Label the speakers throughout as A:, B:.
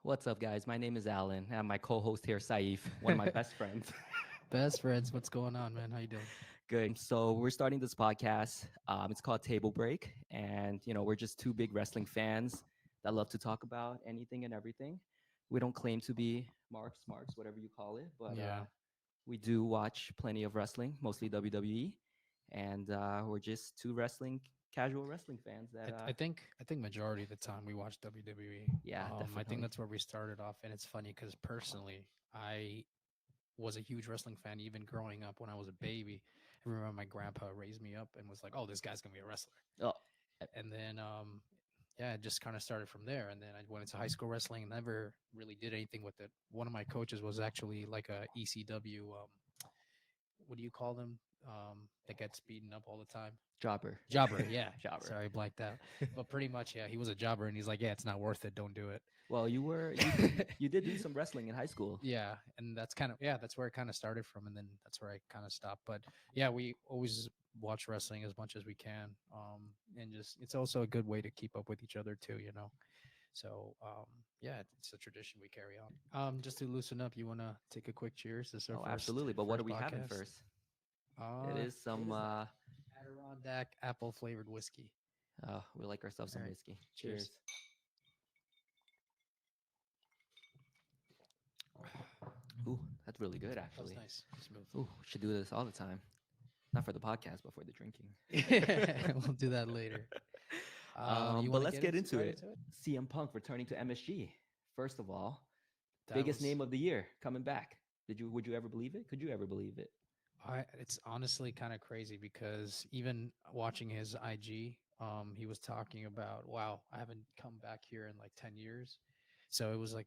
A: What's up, guys? My name is Alan. I'm my co-host here, Saif, one of my best friends.
B: Best friends, what's going on, man? How you doing?
A: Good. So we're starting this podcast. It's called Table Break, and we're just two big wrestling fans that love to talk about anything and everything. We don't claim to be marks, whatever you call it, but
B: Yeah,
A: we do watch plenty of wrestling, mostly WWE, and we're just two casual wrestling fans that,
B: I think majority of the time we watch WWE.
A: yeah,
B: I think
A: definitely.
B: that's where we started off, and it's funny because personally, I was a huge wrestling fan even growing up when I was a baby. I remember my grandpa raised me up and was like, "Oh, this guy's gonna be a wrestler,"
A: Oh,
B: and then yeah, it just kind of started from there. And then I went into high school wrestling and never really did anything with it. One of my coaches was actually like a ECW. What do you call them? That gets beaten up all the time.
A: jobber,
B: Jobber, yeah.
A: jobber.
B: Sorry, blanked out. But pretty much, yeah, he was a jobber, and he's like, yeah, it's not worth it. Don't do
A: Well,
B: it.
A: you did do some wrestling in high school.
B: Yeah, and that's kind of that's where it kind of started from, and then that's where I kind of stopped. But yeah, we always watch wrestling as much as we can, and just it's also a good way to keep up with each other too, you know. So yeah, it's a tradition we carry on. Just to loosen up, you want to take a quick cheers? This is our
A: Oh,
B: first
A: absolutely. But what are
B: first
A: we having
B: podcast.
A: first? It
B: Uh,
A: is
B: what
A: some.
B: is that? Adirondack apple flavored whiskey.
A: We like ourselves
B: All
A: some
B: right,
A: whiskey.
B: cheers.
A: Cheers. Ooh, that's really good,
B: That was
A: actually.
B: nice, smooth.
A: Ooh, we should do this all the time. Not for the podcast, but for the drinking.
B: We'll do that later. You
A: But
B: want to
A: let's
B: get
A: get
B: into
A: into
B: right
A: it.
B: into it?
A: CM Punk returning to MSG. First of all,
B: That
A: biggest
B: was
A: name of the year coming back. Would you ever believe it? Could you ever believe it?
B: I. It's honestly kind of crazy because even watching his IG, he was talking about, wow, I haven't come back here in like 10 years. So it was like,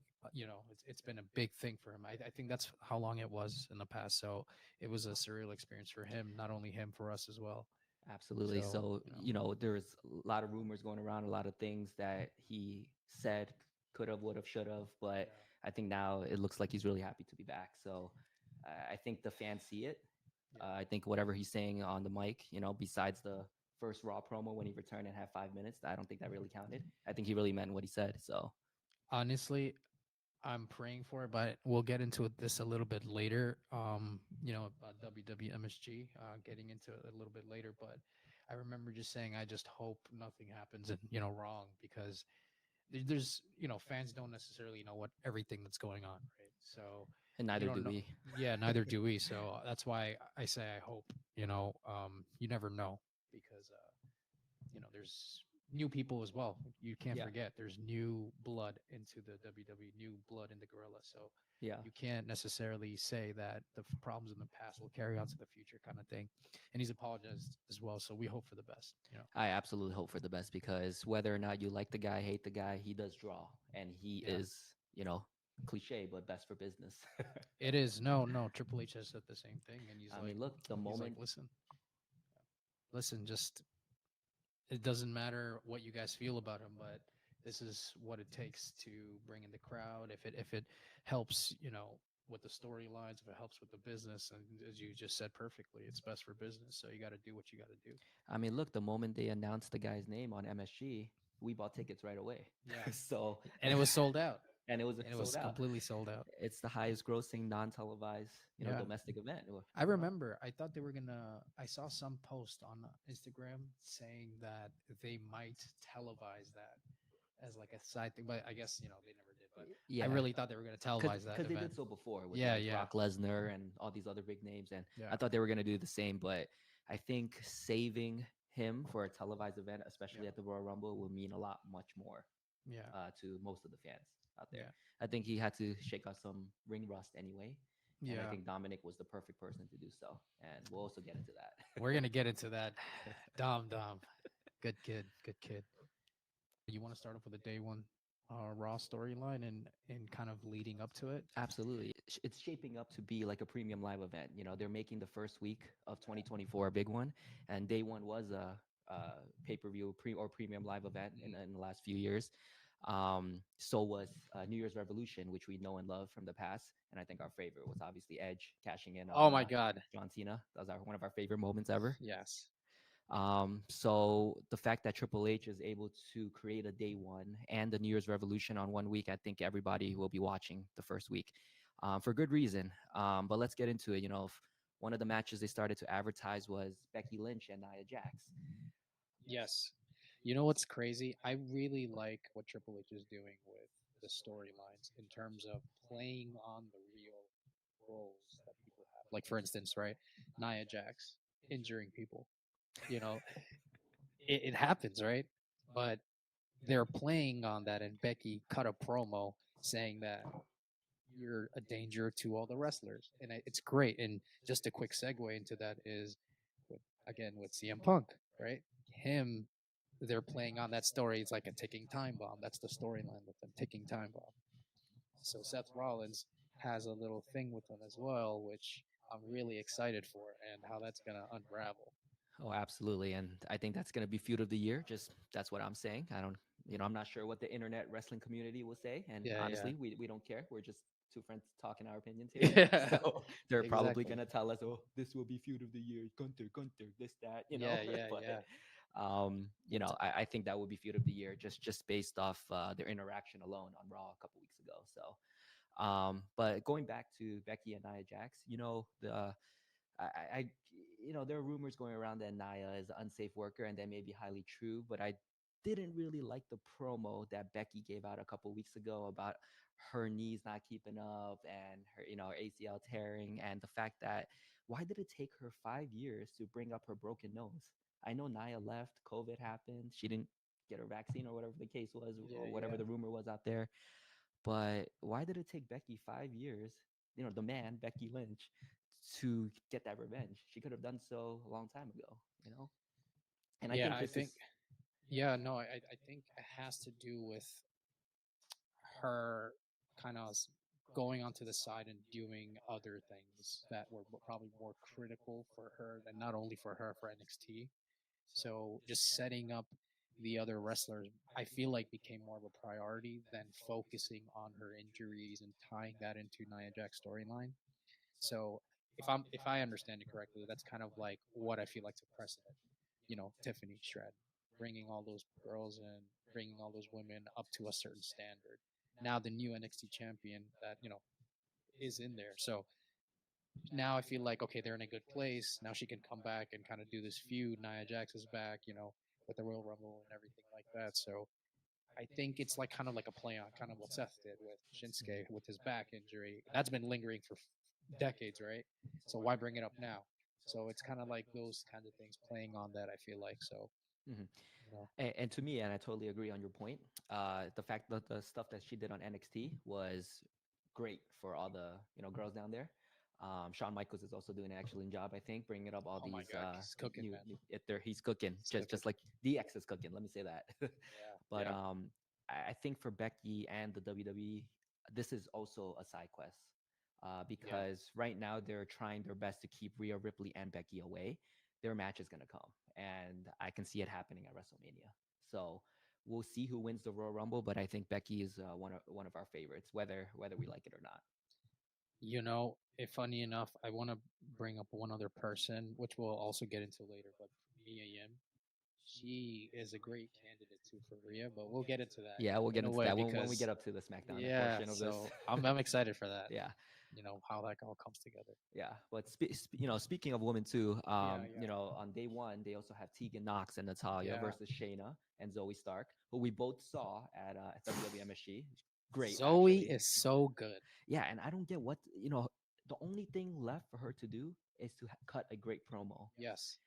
B: it's been a big thing for him. I think that's how long it was in the past. So it was a surreal experience for him, not only him, for us as well.
A: Absolutely.
B: So,
A: So, there's a lot of rumors going around, a lot of things that he said could have, would have, should have, but
B: yeah,
A: I think now it looks like he's really happy to be back. So, I think the fans see it.
B: yeah.
A: I think whatever he's saying on the mic, besides the first Raw promo when he returned and had 5 minutes, I don't think that really counted. I think he really meant what he said. So,
B: Honestly, I'm praying for it, but we'll get into this a little bit later. WWMSG, getting into it a little bit later. But I remember just saying, I just hope nothing happens and wrong because there's fans don't necessarily know what everything that's going on, right? So
A: and
B: you
A: neither
B: don't
A: do
B: know.
A: we.
B: Yeah, neither do we. So that's why I say I hope. You never know because there's new people as well. You can't
A: Yeah.
B: forget there's new blood into the WWE, new blood in the gorilla. So
A: Yeah.
B: you can't necessarily say that the problems in the past will carry on to the future, kind of thing. And he's apologized as well, so we hope for the best.
A: I absolutely hope for the best because whether or not you like the guy, hate the guy, he does draw and he
B: Yeah,
A: is, cliche, but best for business.
B: it is. No, no. Triple H has said the same thing, and
A: I mean, look, the moment,
B: listen, just it doesn't matter what you guys feel about him, but this is what it takes to bring in the crowd. If it helps, with the storylines, if it helps with the business, and as you just said perfectly, it's best for business. So you got to do what you got to do.
A: I mean, look, the moment they announced the guy's name on MSG, we bought tickets right away.
B: Yeah,
A: So,
B: and it was sold out,
A: and it was
B: and it
A: sold
B: was
A: out.
B: completely sold out.
A: It's the highest grossing non-televised,
B: Yeah.
A: domestic event.
B: I remember. I thought they were gonna. I saw some post on Instagram saying that they might televise that as like a side thing, but I guess they never did. But I
A: Yeah,
B: really thought they were gonna televise that
A: because they
B: event.
A: did so before with
B: Yeah,
A: like
B: yeah,
A: Brock Lesnar and all these other big names, and
B: yeah,
A: I thought they were gonna do the same. But I think saving him for a televised event, especially
B: yeah,
A: at the Royal Rumble, will mean a lot much more
B: yeah,
A: to most of the fans out there.
B: yeah,
A: I think he had to shake off some ring rust anyway, and I
B: yeah.
A: think Dominic was the perfect person to do so. And we'll also get into that.
B: We're gonna get into that. Dom, good kid, good kid. You want to start off with a day one Raw storyline and kind of leading up to it?
A: Absolutely. It's shaping up to be like a premium live event. They're making the first week of 2024 a big one, and day one was a pay-per-view or premium live event in the last few years. So was New Year's Revolution, which we know and love from the past, and I think our favorite was obviously Edge cashing in
B: Oh
A: on
B: my God.
A: John Cena. That was one of our favorite moments ever.
B: Yes.
A: So the fact that Triple H is able to create a day one and the New Year's Revolution on one week, I think everybody will be watching the first week, for good reason. But let's get into it. One of the matches they started to advertise was Becky Lynch and Nia Jax.
B: Yes. You know what's crazy? I really like what Triple H is doing with the storylines in terms of playing on the real roles that people have. Like for instance, right? Nia Jax injuring people. You know, it happens, right? But they're playing on that, and Becky cut a promo saying that you're a danger to all the wrestlers, and it's great. And just a quick segue into that is, with, again with CM Punk, right? Him, they're playing on that story. It's like a ticking time bomb. That's the storyline with them, ticking time bomb. So Seth Rollins has a little thing with them as well, which I'm really excited for, and how that's gonna unravel.
A: Oh, absolutely. And I think that's going to be feud of the year. Just that's what I'm saying. I don't, I'm not sure what the internet wrestling community will say. And
B: Yeah, yeah,
A: honestly, we don't care. We're just two friends talking our opinions here.
B: yeah,
A: So they're probably
B: exactly.
A: going to tell us, oh, this will be feud of the year. Gunter, this, that.
B: Yeah, yeah,
A: But,
B: yeah.
A: I think that would be feud of the year just based off their interaction alone on Raw a couple weeks ago. So, but going back to Becky and Nia Jax, I there are rumors going around that Naya is an unsafe worker, and that may be highly true. But I didn't really like the promo that Becky gave out a couple weeks ago about her knees not keeping up and her ACL tearing, and the fact that why did it take her 5 years to bring up her broken nose? I know Naya left, COVID happened, she didn't get her vaccine or whatever the case was,
B: Yeah,
A: or whatever
B: yeah.
A: the rumor was out there. But why did it take Becky 5 years, the man, Becky Lynch, to get that revenge? She could have done so a long time ago. And I
B: Yeah,
A: think
B: I
A: this is,
B: think. Yeah, no, I think it has to do with her kind of going onto the side and doing other things that were probably more critical for her, and not only for her, for NXT. So just setting up the other wrestlers, I feel like became more of a priority than focusing on her injuries and tying that into Nia Jax's storyline. So if I understand it correctly, that's kind of like what I feel like a precedent. Tiffany Stratton, bringing all those girls and bringing all those women up to a certain standard. Now the new NXT champion that is in there. So now I feel like, okay, they're in a good place. Now she can come back and kind of do this feud. Nia Jax is back, with the Royal Rumble and everything like that. So I think it's like kind of like a play on kind of what Seth did with Shinsuke with his back injury. That's been lingering for decades, right? So why bring it up now? So it's kind of like those kinds of things playing on that. I feel like so,
A: mhm.
B: you know.
A: And to me, and I totally agree on your point. The fact that the stuff that she did on NXT was great for all the girls down there. Shawn Michaels is also doing an excellent job, I think, bringing up all
B: Oh my
A: these
B: God, he's cooking, man.
A: he's cooking,
B: He's cooking.
A: just like DX is cooking. Let me say that.
B: Yeah,
A: But
B: yeah,
A: I think for Becky and the WWE, this is also a side quest,
B: yeah.
A: because right now they're trying their best to keep Rhea Ripley and Becky away. Their match is gonna come, and I can see it happening at WrestleMania. So we'll see who wins the Royal Rumble, but I think Becky is one of our favorites, whether we like it or not.
B: If funny enough, I want to bring up one other person, which we'll also get into later, but Mia Yim, she is a great candidate too for Rhea, but we'll get into that
A: Yeah, we'll
B: in
A: get
B: a
A: into
B: way
A: that when we
B: because,
A: get up to the SmackDown
B: yeah,
A: portion of this.
B: so I'm excited for that,
A: Yeah,
B: how that all comes together.
A: yeah. But speaking of women too,
B: Yeah, yeah,
A: on day one they also have Tegan Knox and Natalia
B: yeah.
A: versus Shayna and Zoe Stark, who we both saw at WWMSG. Great,
B: Zoe
A: actually.
B: is so good.
A: Yeah, and I don't get what the only thing left for her to do is to cut a great promo.
B: Yes.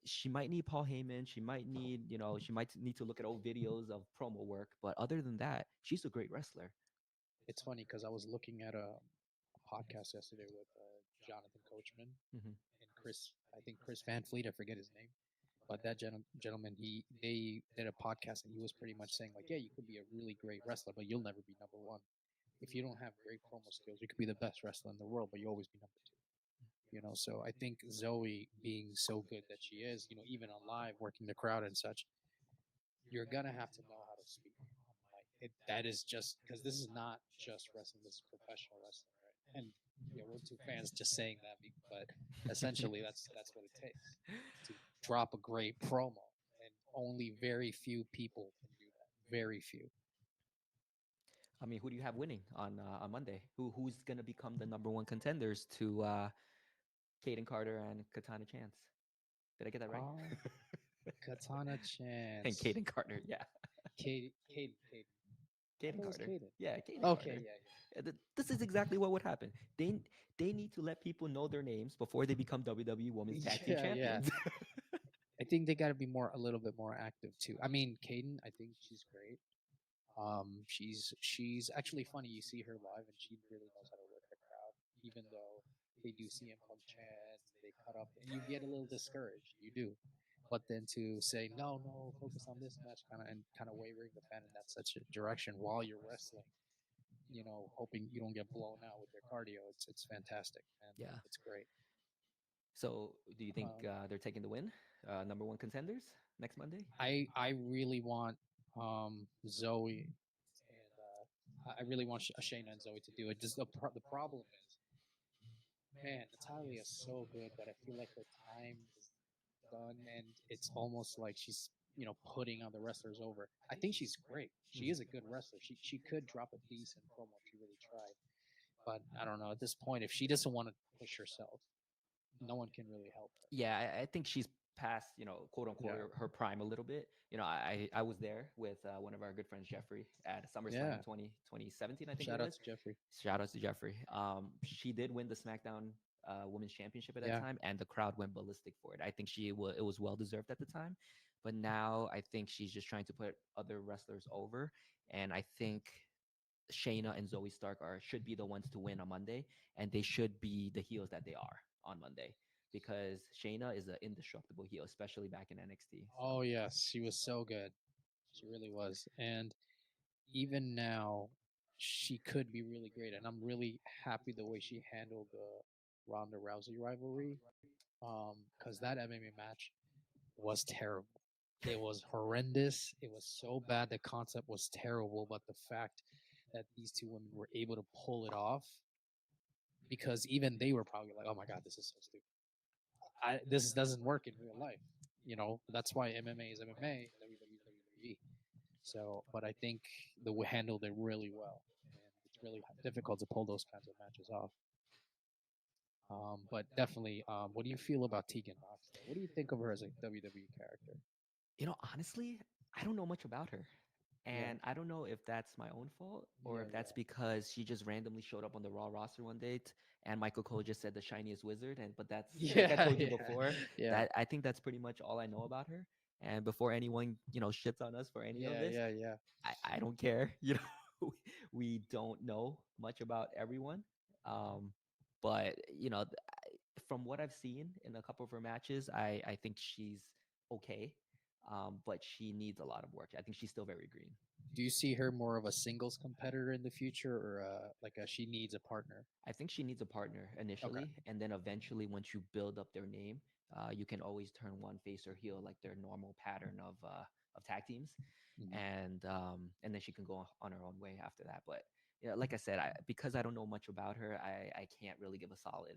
A: She might need Paul Heyman. She might need, she might need to look at old videos of promo work. But other than that, she's a great wrestler.
B: It's funny because I was looking at a podcast yesterday with Jonathan Coachman
A: Hmm.
B: and I think Chris Van Fleet, I forget his name. But that gentleman, they did a podcast and he was pretty much saying like, yeah, you could be a really great wrestler, but you'll never be number one. If you don't have great promo skills, you could be the best wrestler in the world, but you always be number two. So I think Zoe being so good that she is, even on live working the crowd and such, you're gonna have to know how to speak on the mic. That is just because this is not just wrestling; this is professional wrestling, right? And yeah, we're two fans just saying that, but essentially that's what it takes. drop a great promo, and only very few people can do that. Very few.
A: I mean, who do you have winning on Monday? Who's gonna become the number one contenders to Caden Carter and Katana Chance? Did I get that right?
B: Um, Katana
A: And
B: Chance,
A: Caden Carter, yeah.
B: Caden. I
A: Caden
B: thought it was
A: Carter,
B: Caden.
A: yeah, Caden
B: Okay,
A: Carter.
B: yeah,
A: This is exactly what would happen. They need to let people know their names before they become WWE Women's
B: yeah,
A: Tag Team
B: yeah, yeah.
A: Champions.
B: I think they got to be more, a little bit more active too. I mean, Caden, I think she's great. She's actually funny. You see her live, and she really knows how to work the crowd. Even though they do CM Punk chants, they cut up, and you get a little discouraged. You do, but then to say no, no, focus on this match, kind of wavering the fan in that such a direction while you're wrestling, hoping you don't get blown out with their cardio. It's fantastic, and
A: Yeah.
B: it's great.
A: So, do you think
B: Um,
A: they're taking the win? Number one contenders next Monday?
B: I really want Zoe and I really want Shayna and Zoe to do it. Just the problem is, man, Natalia is so good, but I feel like her time is done, and it's almost like she's putting on the wrestlers over. I think she's great. She is a good wrestler. She could drop a decent promo if she really tried, but I don't know at this point if she doesn't want to push herself, no one can really help her.
A: Yeah, I think she's past, quote unquote,
B: Yeah,
A: her prime a little bit. I was there with one of our good friends, Jeffrey, at
B: yeah.
A: SummerSlam 2017, I think it
B: Shout out
A: was.
B: to Jeffrey.
A: Shout out to Jeffrey. She did win the SmackDown Women's Championship at that
B: Yeah,
A: time, and the crowd went ballistic for it. I think it was well deserved at the time, but now I think she's just trying to put other wrestlers over, and I think Shayna and Zoe Stark should be the ones to win on Monday, and they should be the heels that they are on Monday because Shayna is an indestructible heel, especially back in NXT. So
B: oh yes, she was so good. She really was. And even now, she could be really great. And I'm really happy the way she handled the Ronda Rousey rivalry. Because that MMA match was terrible. It was horrendous. It was so bad. The concept was terrible, but the fact that these two women were able to pull it off, because even they were probably like, "Oh my god, this is so stupid. This doesn't work in real life." That's why MMA is MMA, WWE is WWE. So, but I think they handled it really well, and it's really difficult to pull those kinds of matches off. But definitely, what do you feel about Tegan Knox? Though? What do you think of her as a WWE character?
A: honestly, I don't know much about her.
B: Yeah,
A: And I don't know if that's my own fault or
B: yeah,
A: if that's because she just randomly showed up on the Raw roster one day and Michael Cole just said the shiniest wizard. But that's like I
B: yeah,
A: told you
B: yeah,
A: before,
B: yeah,
A: that I think that's pretty much all I know about her. And before anyone, shits on us for any of
B: yeah,
A: this,
B: yeah, yeah.
A: I don't care. We don't know much about everyone. Um, but from what I've seen in a couple of her matches, I think she's okay. But she needs a lot of work. I think she's still very green.
B: Do you see her more of a singles competitor in the future, or she needs a partner?
A: I think she needs a partner
B: Okay.
A: initially, and then eventually, once you build up their name, you can always turn one face or heel like their normal pattern of tag teams,
B: Mhm.
A: and then she can go on her own way after that. But yeah, like I said, because I don't know much about her, I can't really give a solid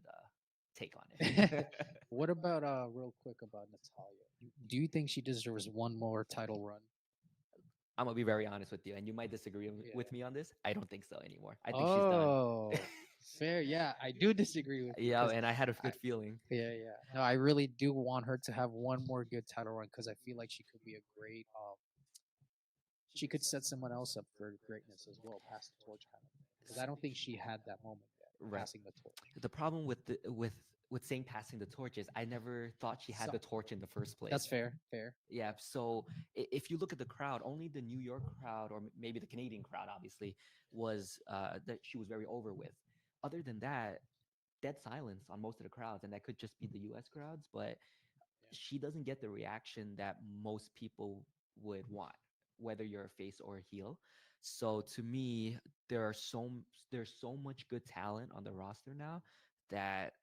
A: take on it.
B: What about real quick about Natalia? Do you think she deserves one more title run?
A: I'm gonna be very honest with you, and you might disagree
B: Yeah.
A: with me on this. I don't think so anymore. I think she's done.
B: Oh, fair. Yeah, I do disagree with you
A: Yeah,
B: because
A: and I had a
B: I,
A: good feeling.
B: yeah, yeah. No, I really do want her to have one more good title run because I feel like she could be a great. She could set someone else up for greatness as well, pass the torch kind of thing. Because I don't think she had that moment yet,
A: Right.
B: passing the torch.
A: The problem with saying passing the torch is I never thought she had
B: So
A: the torch in the first
B: that's
A: place.
B: fair. Fair.
A: Yeah, so if you look at the crowd, only the New York crowd or maybe the Canadian crowd, obviously, was that she was very over with. Other than that, dead silence on most of the crowds, and that could just be the U.S. crowds. But
B: Yeah.
A: she doesn't get the reaction that most people would want, whether you're a face or a heel. So to me, there are so there's so much good talent on the roster now that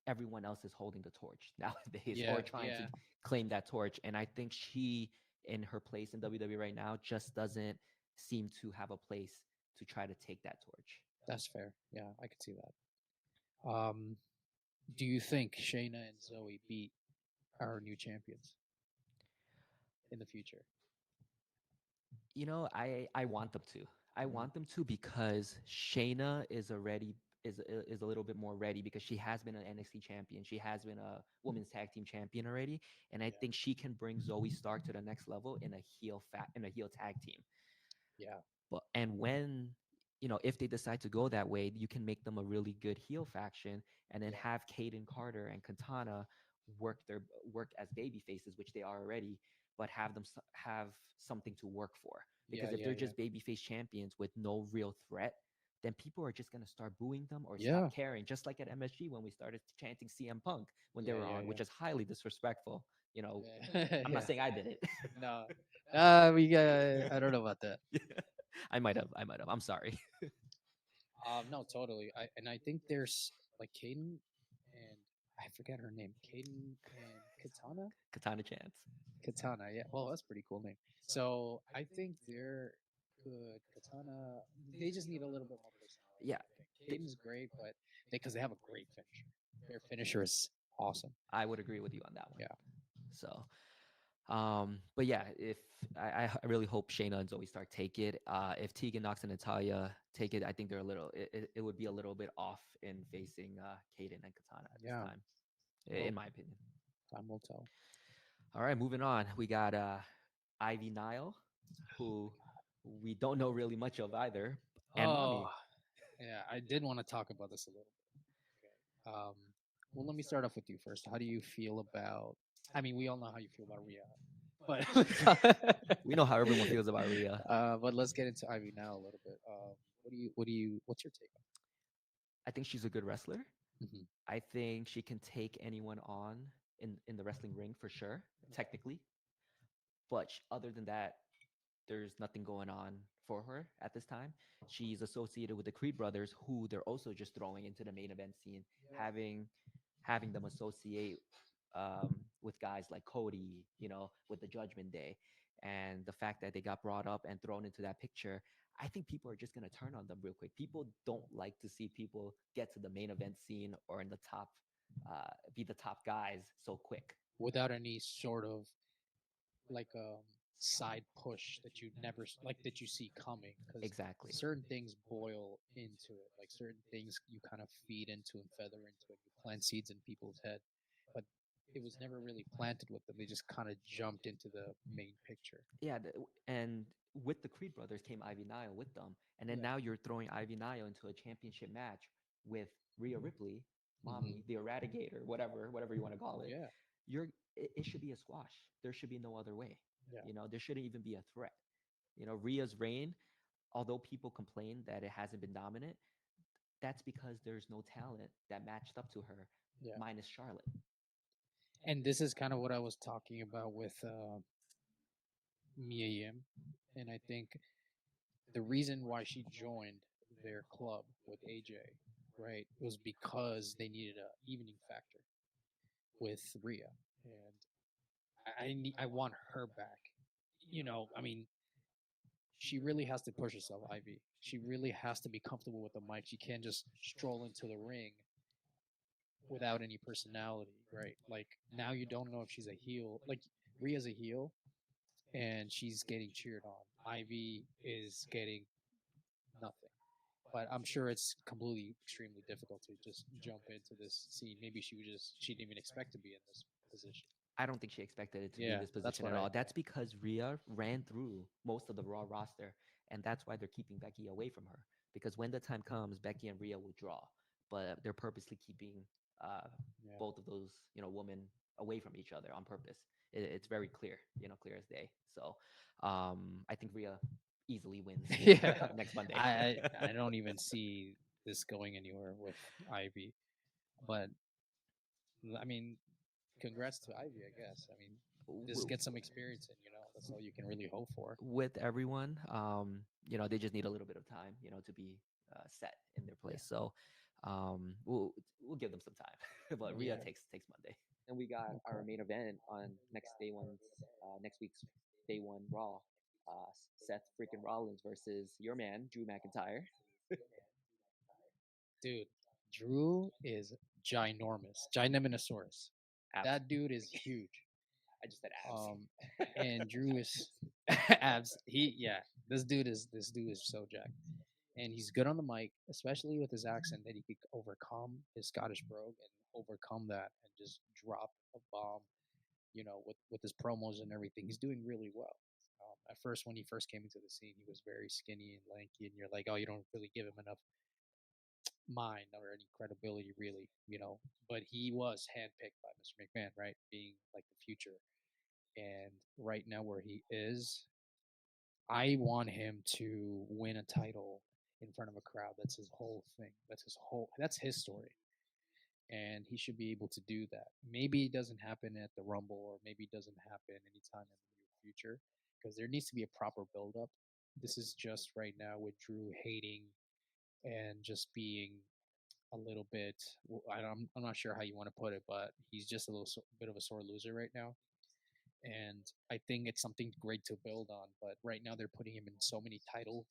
A: everyone else is holding the torch nowadays or
B: Yeah.
A: trying to
B: Yeah.
A: claim that torch. And I think she, in her place in WWE right now, just doesn't seem to have a place to try to take that torch.
B: That's fair. Yeah, I could see that. Do you think Shayna and Zoe beat our new champions in the future.
A: I want them to. I
B: Mhm.
A: want them to because Shayna is a little bit more ready because she has been an NXT champion. She has been a women's tag team champion already, and I
B: Yeah.
A: think she can bring Zoe Stark to the next level in a heel tag team.
B: Yeah.
A: But and when if they decide to go that way, you can make them a really good heel faction, and then
B: Yeah.
A: have Caden Carter and Katana work their work as baby faces, which they are already, but have something to work for.
B: Yeah.
A: Because if
B: Yeah.
A: they're
B: Yeah.
A: just babyface champions with no real threat, then people are just gonna start booing them or stop
B: Yeah.
A: caring. Just like at MSG when we started chanting CM Punk when they
B: Yeah.
A: were
B: Yeah.
A: on,
B: Yeah.
A: which is highly disrespectful.
B: Yeah.
A: I'm not
B: Yeah.
A: saying I did it.
B: No. We got. I don't know about that.
A: I might have. I might have. I'm sorry.
B: No, totally. I think there's like Caden and I forget her name. Caden and Katana.
A: Katana chance.
B: Katana. Yeah. Well, that's a pretty cool name. So I think they're good. Katana. They just need a little bit more personality.
A: Yeah,
B: I think Caden's great, but they have a great finisher. Their finisher is awesome.
A: I would agree with you on that one.
B: Yeah.
A: So, but yeah, if I really hope Shayna and Zoe Stark take it. If Tegan Knox and Natalia take it, I think they're a little. It would be a little bit off in facing Kaden and Katana at this
B: Yeah.
A: time,
B: Well,
A: in my opinion.
B: time will tell.
A: All right, moving on. We got Ivy Nile, who we don't know really much of either, and
B: Oh,
A: Mommy.
B: yeah. I did want to talk about this a little bit. Okay. Well, let me start off with you first. How do you feel about? I mean, we all know how you feel about Rhea, but
A: We know how everyone feels about Rhea.
B: but let's get into Ivy now a little bit. What's your take
A: I think she's a good wrestler.
B: on? Hmm.
A: I think she can take anyone on in the wrestling ring for sure, technically. But other than that, there's nothing going on for her at this time. She's associated with the Creed brothers, who they're also just throwing into the main event scene, having having them associate with guys like Cody, with the Judgment Day, and the fact that they got brought up and thrown into that picture. I think people are just gonna turn on them real quick. People don't like to see people get to the main event scene or in the top, be the top guys so quick.
B: Without any sort of like side push that you never like that you see coming because
A: Exactly.
B: certain things boil into it, like certain things you kind of feed into and feather into it, you plant seeds in people's head, but it was never really planted with them. They just kind of jumped into the main picture.
A: Yeah, and with the Creed brothers came Ivy Nile with them, and then
B: Yeah.
A: now you're throwing Ivy Nile into a championship match with Rhea Ripley,
B: Hmm.
A: Mommy, the Eradicator, whatever you want to call it.
B: Yeah.
A: It should be a squash. There should be no other way.
B: Yeah.
A: There shouldn't even be a threat. Rhea's reign, although people complain that it hasn't been dominant, that's because there's no talent that matched up to her,
B: Yeah.
A: minus Charlotte.
B: And this is kind of what I was talking about with Mia Yim, and I think the reason why she joined their club with AJ, right, was because they needed a evening factor with Rhea, and I want her back. I mean, she really has to push herself, Ivy. She really has to be comfortable with the mic. She can't just stroll into the ring without any personality, right? Like now you don't know if she's a heel. Like Rhea's a heel, and she's getting cheered on. Ivy is getting nothing. But I'm sure it's completely extremely difficult to just jump into this scene. Maybe she didn't even expect to be in this position.
A: I don't think she expected it to be in
B: Yeah,
A: this
B: that's
A: position
B: what
A: at
B: I
A: all. That's
B: thought.
A: because Rhea ran through most of the Raw roster, and that's why they're keeping Becky away from her. Because when the time comes, Becky and Rhea will draw, but they're purposely keeping uh,
B: Yeah.
A: both of those, women away from each other on purpose. It's very clear, clear as day. So I think Rhea easily wins
B: Yeah.
A: next Monday.
B: I don't even see this going anywhere with Ivy. But I mean, congrats to Ivy, I guess. I mean, just get some experience in, that's all you can really hope for.
A: With everyone, they just need a little bit of time, to be set in their
B: Yeah.
A: place. So we'll give them some time. But Rhea
B: Yeah.
A: takes Monday. And we got our
B: Okay.
A: main event on next week's day one Raw. Seth freaking Rollins versus your man Drew McIntyre.
B: Dude, Drew is ginormous. Gineminosaurus.
A: Abs.
B: That dude is huge.
A: I just said abs.
B: Um, and Drew is abs. This dude is so jacked, and he's good on the mic, especially with his accent. That he could overcome his Scottish brogue and overcome that and just drop a bomb. With his promos and everything, he's doing really well. At first, when he first came into the scene, he was very skinny and lanky, and you're like, oh, you don't really give him enough mind or any credibility, really. But he was handpicked by Mr. McMahon, right, being like the future. And right now, where he is, I want him to win a title in front of a crowd. That's his whole thing. That's his story. And he should be able to do that. Maybe it doesn't happen at the Rumble, or maybe it doesn't happen anytime in the near future, because there needs to be a proper build up. This is just right now with Drew hating and just being a little bit. I'm not sure how you want to put it, but he's just a bit of a sore loser right now. And I think it's something great to build on. But right now they're putting him in so many title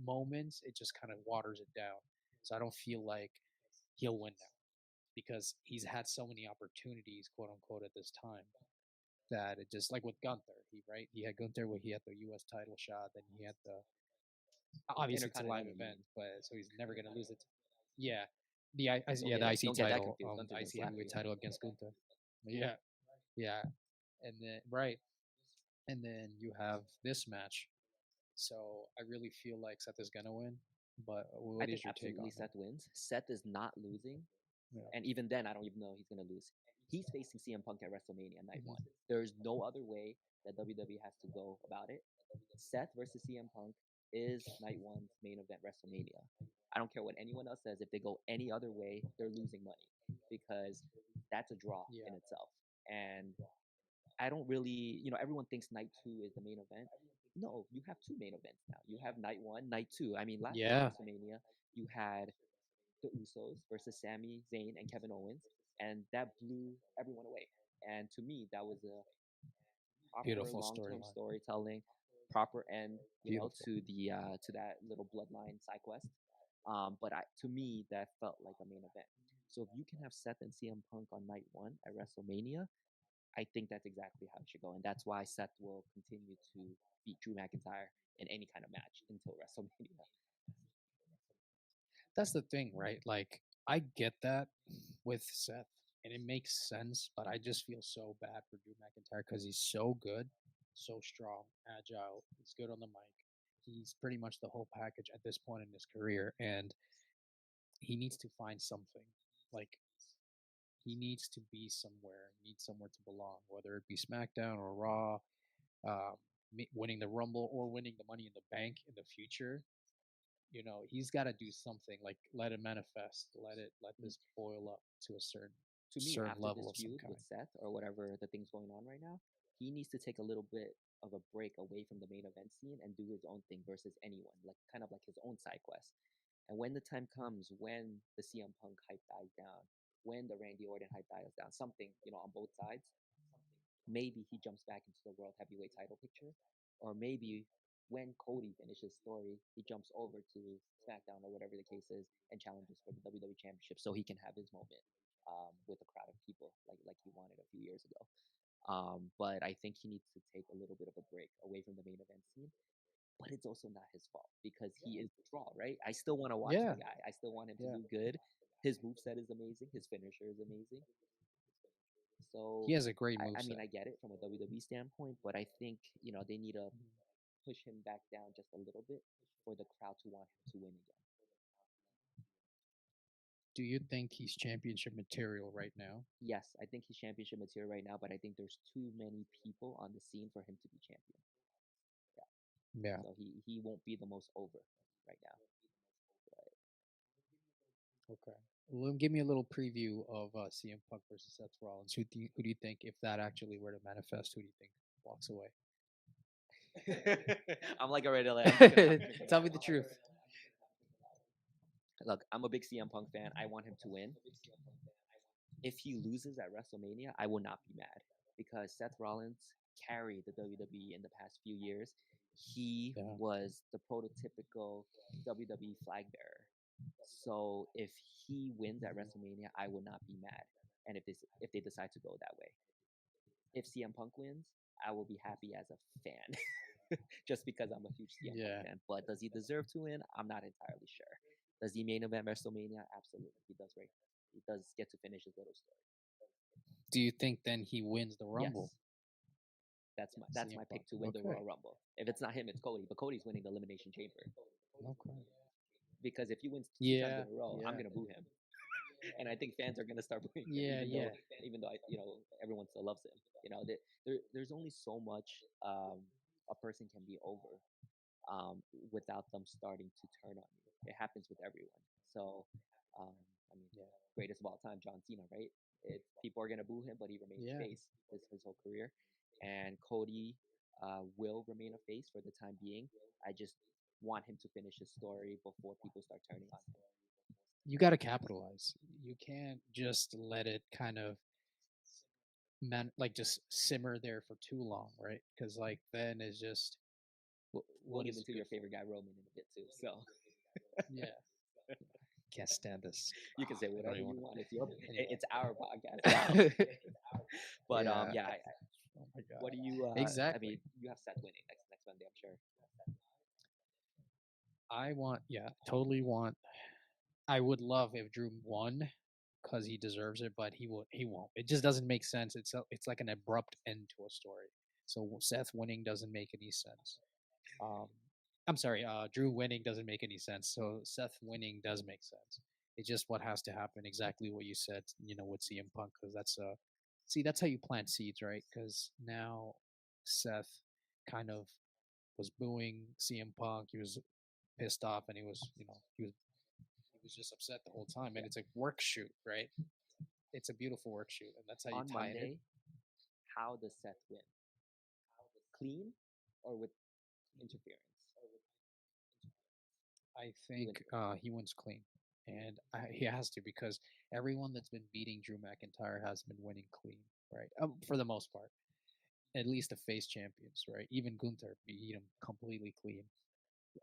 B: moments, it just kind of waters it down. So I don't feel like he'll win now, because he's had so many opportunities, quote unquote, at this time, that it just, like with Gunther, he had Gunther where he had the U.S. title shot, then he had the, obviously it's a live
A: Intercontinental, you
B: event,
A: mean?
B: but so he's never gonna lose it. Yeah, the IC
A: Don't get that
B: title,
A: confused.
B: the
A: Gunther's been
B: IC
A: slapping
B: heavyweight
A: him.
B: title against Gunther. Yeah, yeah, and then right, and then you have this match. So I really feel like Seth is gonna win. But
A: I
B: what
A: think
B: is your take on
A: absolutely
B: it?
A: Seth wins. Seth is not losing,
B: Yeah.
A: and even then, I don't even know he's gonna lose. He's facing CM Punk at WrestleMania Night
B: Mhm.
A: One. There's no other way that WWE has to go about it. Seth versus CM Punk is Night One's main event WrestleMania. I don't care what anyone else says. If they go any other way, they're losing money because that's a draw
B: Yeah.
A: in itself. And I don't really, everyone thinks night two is the main event. No, you have two main events now. You have night one, night two. I mean, last year at
B: Yeah.
A: WrestleMania, you had the Usos versus Sami Zayn and Kevin Owens, and that blew everyone away. And to me, that was a proper
B: Beautiful
A: long-term
B: storyline.
A: storytelling, proper end,
B: Beautiful.
A: to that little bloodline side quest. But to me, that felt like a main event. So if you can have Seth and CM Punk on night one at WrestleMania, I think that's exactly how it should go, and that's why Seth will continue to beat Drew McIntyre in any kind of match until WrestleMania.
B: That's the thing, right? Like, I get that with Seth, and it makes sense, but I just feel so bad for Drew McIntyre because he's so good, so strong, agile. He's good on the mic. He's pretty much the whole package at this point in his career, and he needs to find something. Like, he needs to be somewhere. He needs somewhere to belong, whether it be SmackDown or Raw, um, winning the Rumble or winning the Money in the Bank in the future. He's got to do something, like let it manifest, let
A: Mm.
B: this boil up to a certain
A: To me,
B: certain
A: after
B: level
A: this
B: of some
A: feud
B: kind.
A: with Seth or whatever the thing's going on right now, he needs to take a little bit of a break away from the main event scene and do his own thing versus anyone, like kind of like his own side quest. And when the time comes, when the CM Punk hype dies down, when the Randy Orton hype dies down, something on both sides, maybe he jumps back into the world heavyweight title picture, or maybe when Cody finishes story, he jumps over to SmackDown or whatever the case is and challenges for the WWE Championship so he can have his moment with a crowd of people like he wanted a few years ago. But I think he needs to take a little bit of a break away from the main event scene. But it's also not his fault because he is the draw, right? I still want to watch
B: Yeah,
A: the guy. I still want him to
B: yeah.
A: do good. His moveset is amazing. His finisher is amazing.
B: He
A: So
B: has a great
A: I mean,
B: moveset.
A: I get it from a WWE standpoint, but I think they need to
B: Mhm.
A: push him back down just a little bit for the crowd to want him to win again.
B: Do you think he's championship material right now?
A: Yes, I think he's championship material right now, but I think there's too many people on the scene for him to be champion. Yeah,
B: Yeah.
A: so he won't be the most over right now. But
B: Okay. Well, give me a little preview of CM Punk versus Seth Rollins. Who do you think, if that actually were to manifest, who do you think walks away?
A: I'm like already like I'm thinking
B: Tell
A: about
B: me
A: it.
B: the truth.
A: Look, I'm a big CM Punk fan. I want him to win. If he loses at WrestleMania, I will not be mad because Seth Rollins carried the WWE in the past few years. He
B: Yeah.
A: was the prototypical WWE flag bearer. So if he wins at WrestleMania, I will not be mad. and if they decide to go that way. If CM Punk wins, I will be happy as a fan, just because I'm a huge CM Punk
B: Yeah.
A: fan. But does he deserve to win? I'm not entirely sure. Does he main event WrestleMania? Absolutely, he does. Right, he does get to finish his little story.
B: Do you think then he wins the Rumble?
A: Yes, that's
B: CM
A: my
B: Punk.
A: pick to win the
B: Okay.
A: Royal Rumble. If it's not him, it's Cody. But Cody's winning the Elimination Chamber
B: Okay.
A: because if he wins two times
B: Yeah.
A: in a row, I'm
B: Yeah.
A: gonna boo him, and I think fans are gonna start booing him,
B: Yeah. Yeah.
A: even though everyone still loves him. There's only so much a person can be over without them starting to turn on you. It happens with everyone. So, um, I mean,
B: Yeah.
A: greatest of all time, John Cena, right? People are gonna boo him, but he remained a
B: Yeah.
A: face his whole career. And Cody will remain a face for the time being. I just want him to finish his story before people start turning on him.
B: You got to capitalize. You can't just let it kind of like just simmer there for too long, right? Because like then it's just
A: We'll
B: what
A: get
B: is it
A: into
B: good
A: your
B: for?
A: favorite guy Roman in a bit too. So
B: Yeah. Can't stand this.
A: you can say
B: I don't
A: whatever
B: even
A: you
B: want
A: want. It's your
B: anyway.
A: it's our podcast now. But
B: Yeah.
A: yeah,
B: Oh my
A: what
B: god.
A: do you? I
B: Exactly.
A: mean, you have Seth winning next Monday, I'm sure.
B: I want. Yeah. Totally want. I would love if Drew won because he deserves it, but he will. He won't. It just doesn't make sense. It's like an abrupt end to a story. So Seth winning doesn't make any sense. Um, I'm sorry, Drew winning doesn't make any sense. So Seth winning does make sense. It's just what has to happen. Exactly what you said. With CM Punk, because that's how you plant seeds, right? Because now Seth kind of was booing CM Punk. He was pissed off, and he was just upset the whole time. And
A: Yeah.
B: it's a work shoot, right? It's a beautiful work shoot, and that's how you
A: On
B: tie it in.
A: Monday, how does Seth win? Clean or with interference?
B: I
A: He wins
B: think
A: clean.
B: he wins clean, and he has to because everyone that's been beating Drew McIntyre has been winning clean, right? For the most part, at least the face champions, right? Even Gunther beat him completely clean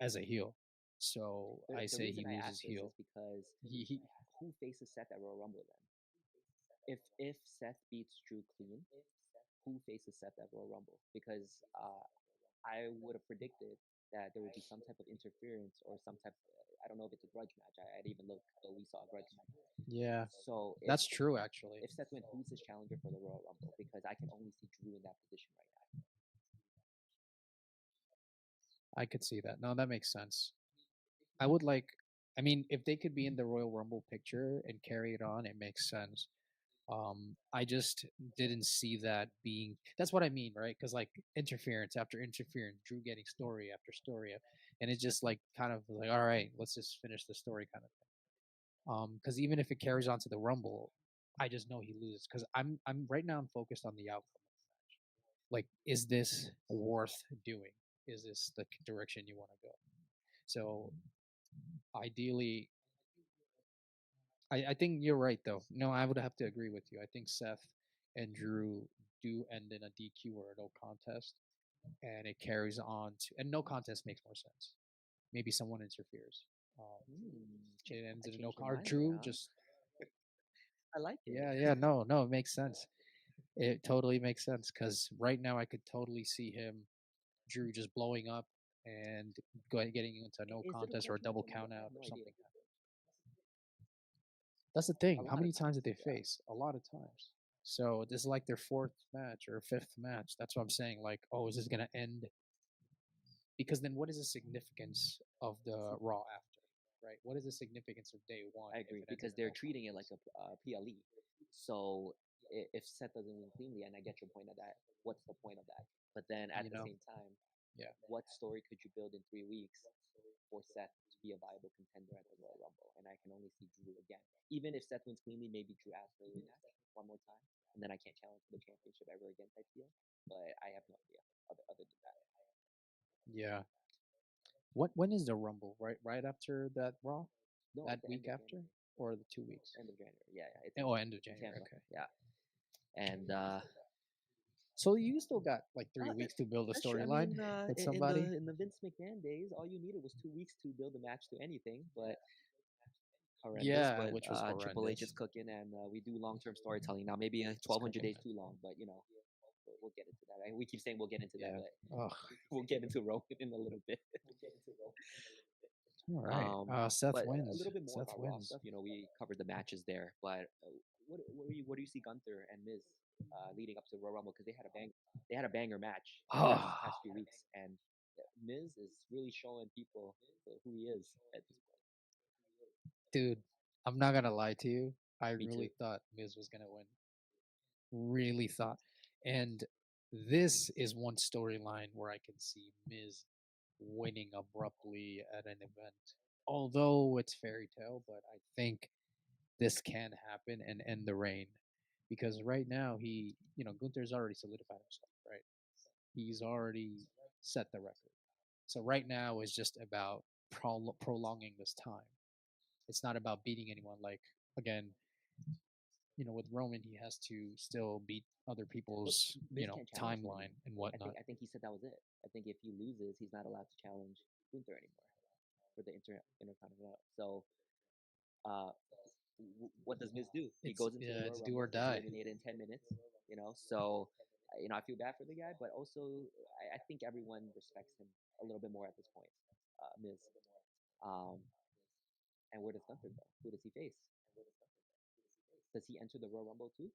B: as a heel. So I
A: The
B: say
A: reason
B: he
A: I ask
B: loses
A: this is
B: heel.
A: because
B: He
A: who faces Seth at Royal Rumble then? If Seth beats Drew clean, who faces Seth at Royal Rumble? Because I would have predicted that there would be some type of interference or some type. I don't know if it's a grudge match. I didn't even look, but we saw a grudge match.
B: Yeah,
A: So
B: that's true actually.
A: if Seth wins, who's his challenger for the Royal Rumble? Because I can only see Drew in that position right now.
B: I could see that. No, that makes sense. I would like. I mean, if they could be in the Royal Rumble picture and carry it on, it makes sense. I just didn't see that being. That's what I mean, right? Because like interference after interference, Drew getting story after story, and it's just like kind of like, all right, let's just finish the story kind of thing. Because even if it carries on to the Rumble, I just know he loses. Because I'm right now I'm focused on the outcome of the match. Like, is this worth doing? Is this the direction you want to go? So ideally, I think you're right though. No, I would have to agree with you. I think Seth and Drew do end in a DQ or a no contest, and it carries on to and no contest makes more sense. Maybe someone interferes. It ends
A: I
B: in a no
A: changed your
B: con. Or
A: mind there,
B: Drew
A: huh?
B: just
A: I like it.
B: yeah no it makes sense. It totally makes sense because right now I could totally see him Drew just blowing up and going getting into a no
A: Is it a
B: contest or a
A: grudge match?
B: double
A: I
B: count
A: have
B: out or
A: no idea.
B: something. That's the
A: A
B: thing. How
A: lot of
B: many times
A: times,
B: did they
A: yeah.
B: face? A lot of times. So this is like their fourth match or fifth match. That's what I'm saying. Like, oh, is this gonna end? Because then, what is the significance of the Raw after? Right? What is the significance of day one
A: I
B: if
A: agree
B: it ends in
A: because
B: a
A: they're
B: no
A: treating it like
B: contest?
A: a PLE. So if Seth doesn't win cleanly, and I get your point of that, what's the point of that? But then at
B: You
A: the
B: know?
A: same time,
B: Yeah.
A: what story could you build in 3 weeks for Seth to be a viable contender at the Royal Rumble? And I can only see Drew again. Even if Seth wins cleanly, maybe Drew asks for a rematch one more time, and then I can't challenge for the championship ever again type deal. But I have no idea other than that.
B: Yeah. When is the Rumble? Right after that Raw?
A: No,
B: That
A: it's the end
B: week
A: of
B: after
A: January.
B: or the 2 weeks?
A: End of January. Yeah, yeah. It's
B: Oh, end of
A: in
B: January.
A: Tampa.
B: Okay.
A: Yeah, and
B: So you still got like 3 weeks to build a
A: that's true. I
B: storyline
A: mean,
B: with
A: in
B: somebody.
A: the Vince McMahon days, all you needed was 2 weeks to build a match to anything. But horrendous,
B: Yeah,
A: but
B: which was
A: Triple H is
B: horrendous.
A: cooking, and we do long-term storytelling now. Maybe
B: It's
A: 1,200
B: cooking.
A: days too long, but we'll get into that. Right? We keep saying we'll get into that,
B: Yeah.
A: but
B: Oh,
A: we'll get into Roman in a little bit.
B: all right.
A: Um,
B: Seth
A: but a
B: wins.
A: little bit more
B: Seth
A: about Raw
B: wins.
A: stuff. We covered the matches there, but what do you see Gunther and Miz leading up to Royal Rumble? Because they had a banger match
B: Oh,
A: past few weeks, and Miz is really showing people who he is at this point.
B: dude, I'm not gonna lie to you. I
A: Me too.
B: really thought Miz was gonna win. Really thought, and this is one storyline where I can see Miz winning abruptly at an event. Although it's fairy tale, but I think this can happen and end the reign because right now Gunther's already solidified himself, right? He's already set the record. So right now is just about prolonging this time. It's not about beating anyone. Like again, with Roman, he has to still beat other
A: But
B: people's
A: Miz can't challenge for
B: timeline
A: anything.
B: and
A: I think
B: whatnot.
A: I think he said that was it. I think if he loses, he's not allowed to challenge Gunther anymore for the Intercontinental. So, uh, what does Miz do? He
B: It's
A: goes into the Royal
B: it's do or
A: Rumble, gets
B: die.
A: eliminated in 10 minutes. So I feel bad for the guy, but also I think everyone respects him a little bit more at this point. Miz. Um, and where does Gunther go? Who does he face? Does he enter the Royal Rumble too?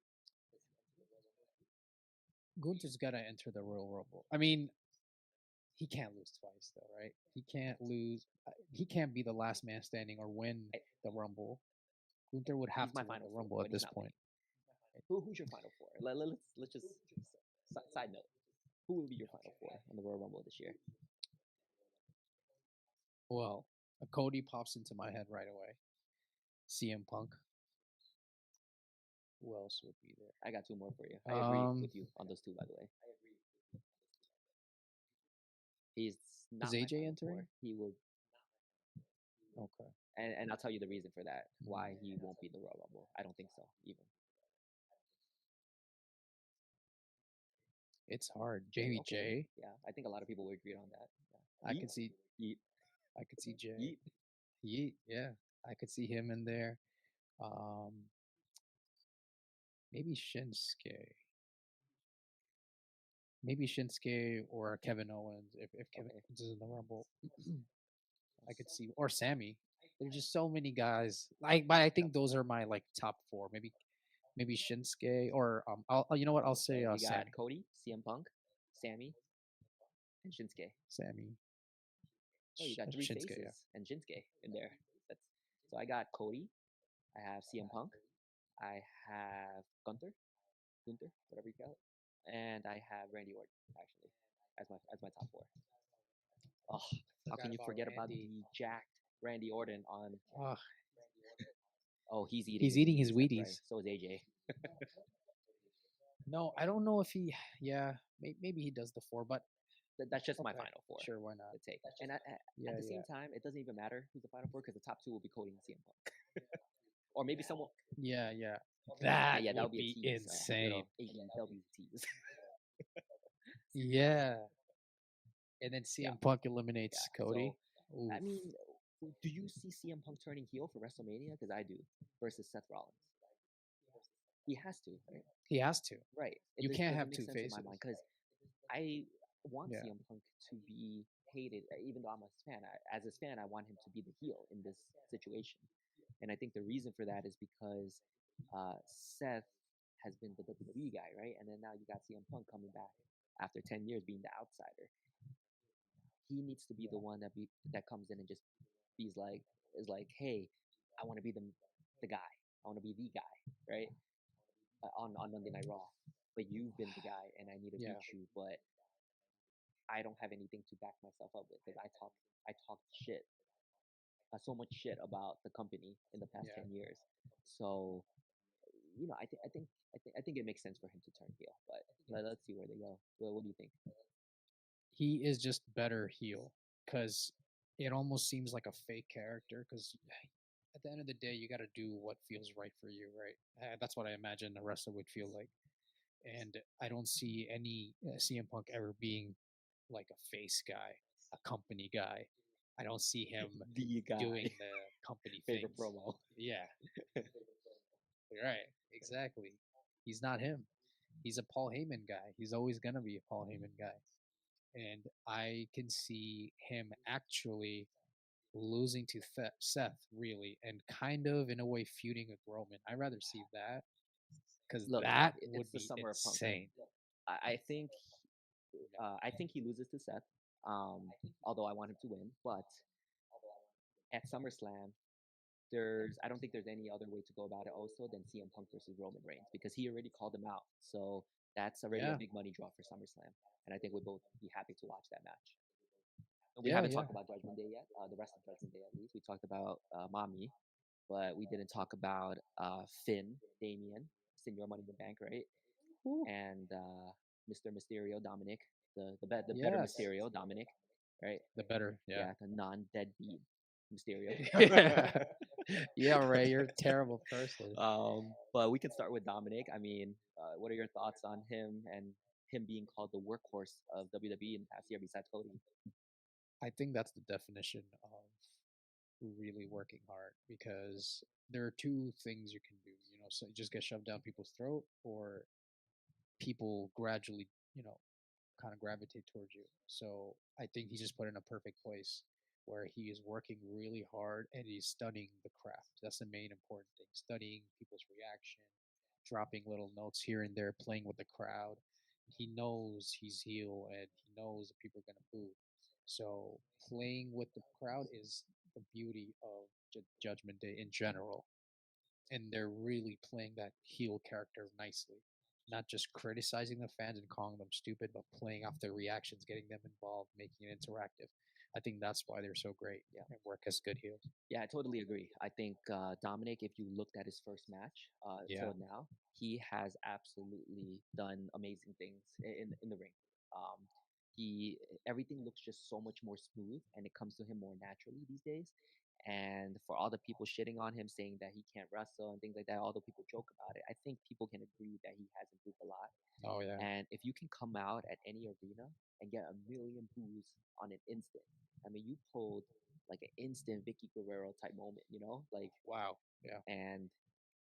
B: Gunther's got to enter the Royal Rumble. I mean, he can't lose twice, though, right? He can't lose. He can't be the last man standing or win
A: I,
B: the Rumble. Gunther would have
A: he's
B: to
A: my
B: win
A: final
B: the
A: four,
B: Rumble
A: but
B: at
A: he's
B: this
A: not
B: point.
A: winning. Who's your final four? Let's just side note. Who will be your final four on the Royal Rumble this year?
B: Well, a Cody pops into my head right away. CM Punk. Who else would be there?
A: I got two more for you. I agree with you on those two, by the way. He's
B: Is
A: not my
B: AJ
A: final
B: entering?
A: four. He will,
B: Okay.
A: and I'll tell you the reason for that. Why he won't be the Royal Rumble. I don't think so. Even
B: It's hard.
A: Jay,
B: Jamie
A: okay,
B: J.
A: yeah, I think a lot of people would agree on that.
B: I
A: Yeah.
B: could see.
A: Yeet,
B: I could see Jay.
A: yeet.
B: Yeet. Yeah, I could see him in there. Um, maybe Shinsuke. Maybe Shinsuke or Kevin Owens if Kevin
A: Okay.
B: Owens is in the Rumble. I could see or Sammy. There's just so many guys. But I think those are my like top four. Maybe Shinsuke or you know what? I'll say
A: So you got
B: Sammy.
A: Cody, CM Punk, Sammy, and Shinsuke.
B: Sammy.
A: Oh, you got three
B: Shinsuke. Yeah.
A: faces and Shinsuke in there. That's so I got Cody. I have CM Punk. I have Gunther, whatever you call it, and I have Randy Orton actually as my top four. Oh, how
B: Forgot
A: can you
B: about
A: forget about
B: Randy.
A: the jacked Randy Orton on?
B: Oh,
A: Oh, he's eating
B: he's
A: his
B: eating his
A: Wheaties. That's right.
B: Wheaties.
A: So is AJ.
B: No, I don't know if he. Yeah, maybe he does the four, but
A: That's just my
B: okay,
A: final four
B: sure, why not?
A: to take. And
B: Yeah,
A: at the
B: yeah,
A: same time, it doesn't even matter who's the final four because the top two will be Cody and CM Punk, or maybe someone.
B: yeah. That
A: Yeah, that
B: would
A: would be a
B: be
A: tease, a
B: insane.
A: little AEW tease.
B: Yeah, and then
A: Yeah,
B: CM Punk
A: yeah.
B: eliminates
A: So,
B: Cody. Oof.
A: I mean, do you see CM Punk turning heel for WrestleMania? Because I do, versus Seth Rollins. He has to, right?
B: He has to.
A: Right. It
B: You
A: just
B: can't
A: doesn't
B: have
A: make
B: two
A: sense in my
B: faces.
A: mind because I want
B: Yeah,
A: CM Punk to be hated, even though I'm a fan. As his fan, I want him to be the heel in this situation, and I think the reason for that is because Seth has been the WWE guy, right? And then now you got CM Punk coming back after 10 years being the outsider. He needs to be the one that comes in and just is like, hey, I want to be the guy. I want to be the guy, right? On Monday Night Raw. But you've been the guy, and I need to
B: yeah,
A: beat you. But I don't have anything to back myself up with because I talked shit, so much shit about the company in the past
B: yeah.
A: 10 years. So I think it makes sense for him to turn heel. But let's see where they go. What do you think?
B: He is just better heel because it almost seems like a fake character. Because at the end of the day, you got to do what feels right for you, right? That's what I imagine a wrestler would feel like. And I don't see any CM Punk ever being like a face guy, a company guy. I don't see him
A: The guy
B: doing the company
A: favorite
B: things.
A: promo.
B: Yeah, right. Exactly. He's not him. He's a Paul Heyman guy. He's always gonna be a Paul Heyman guy. And I can see him actually losing to Seth, really, and kind of in a way feuding with Roman. I'd rather see that because
A: Look,
B: that
A: it's
B: would
A: the
B: be
A: summer of Punk.
B: insane.
A: I think he loses to Seth. Although I want him to win, but at SummerSlam, I don't think there's any other way to go about it also than CM Punk versus Roman Reigns because he already called him out. So that's already a
B: Yeah,
A: big money draw for SummerSlam, and I think we'd both be happy to watch that match. And we
B: yeah,
A: haven't
B: yeah,
A: talked about Judgment Day yet. The rest of Judgment Day, at least, we talked about Mommy, but we didn't talk about Finn, Damien, Senor Money in the Bank, right?
B: Ooh,
A: And Mr. Mysterio, Dominic, the better
B: yes,
A: Mysterio, Dominic, right?
B: the better, yeah.
A: Yeah, the non-deadbeat Mysterio.
B: Yeah, yeah, Ray, you're a terrible person.
A: But we can start with Dominic. I mean, what are your thoughts on him and him being called the workhorse of WWE in the past year besides Cody?
B: I think that's the definition of really working hard because there are two things you can do. So you just get shoved down people's throat, or people gradually, you know, kind of gravitate towards you. So I think he's just put in a perfect place where he is working really hard and he's studying the craft. That's the main important thing. Studying people's reaction, dropping little notes here and there, playing with the crowd. He knows he's heel and he knows that people are gonna boo. So playing with the crowd is the beauty of Judgment Day in general, and they're really playing that heel character nicely. Not just criticizing the fans and calling them stupid, but playing off their reactions, getting them involved, making it interactive. I think that's why they're so great
A: Yeah.
B: and work as good heels.
A: Yeah, I totally agree. I think Dominic, if you looked at his first match
B: Yeah.
A: till now, he has absolutely done amazing things in the ring. Um, he Everything looks just so much more smooth, and it comes to him more naturally these days. And for all the people shitting on him, saying that he can't wrestle and things like that, although people joke about it, I think people can agree that he has improved a lot.
B: Oh yeah.
A: And if you can come out at any arena and get a million boos on an instant, I mean, you pulled like an instant Vicky Guerrero type moment, like,
B: Wow. Yeah.
A: and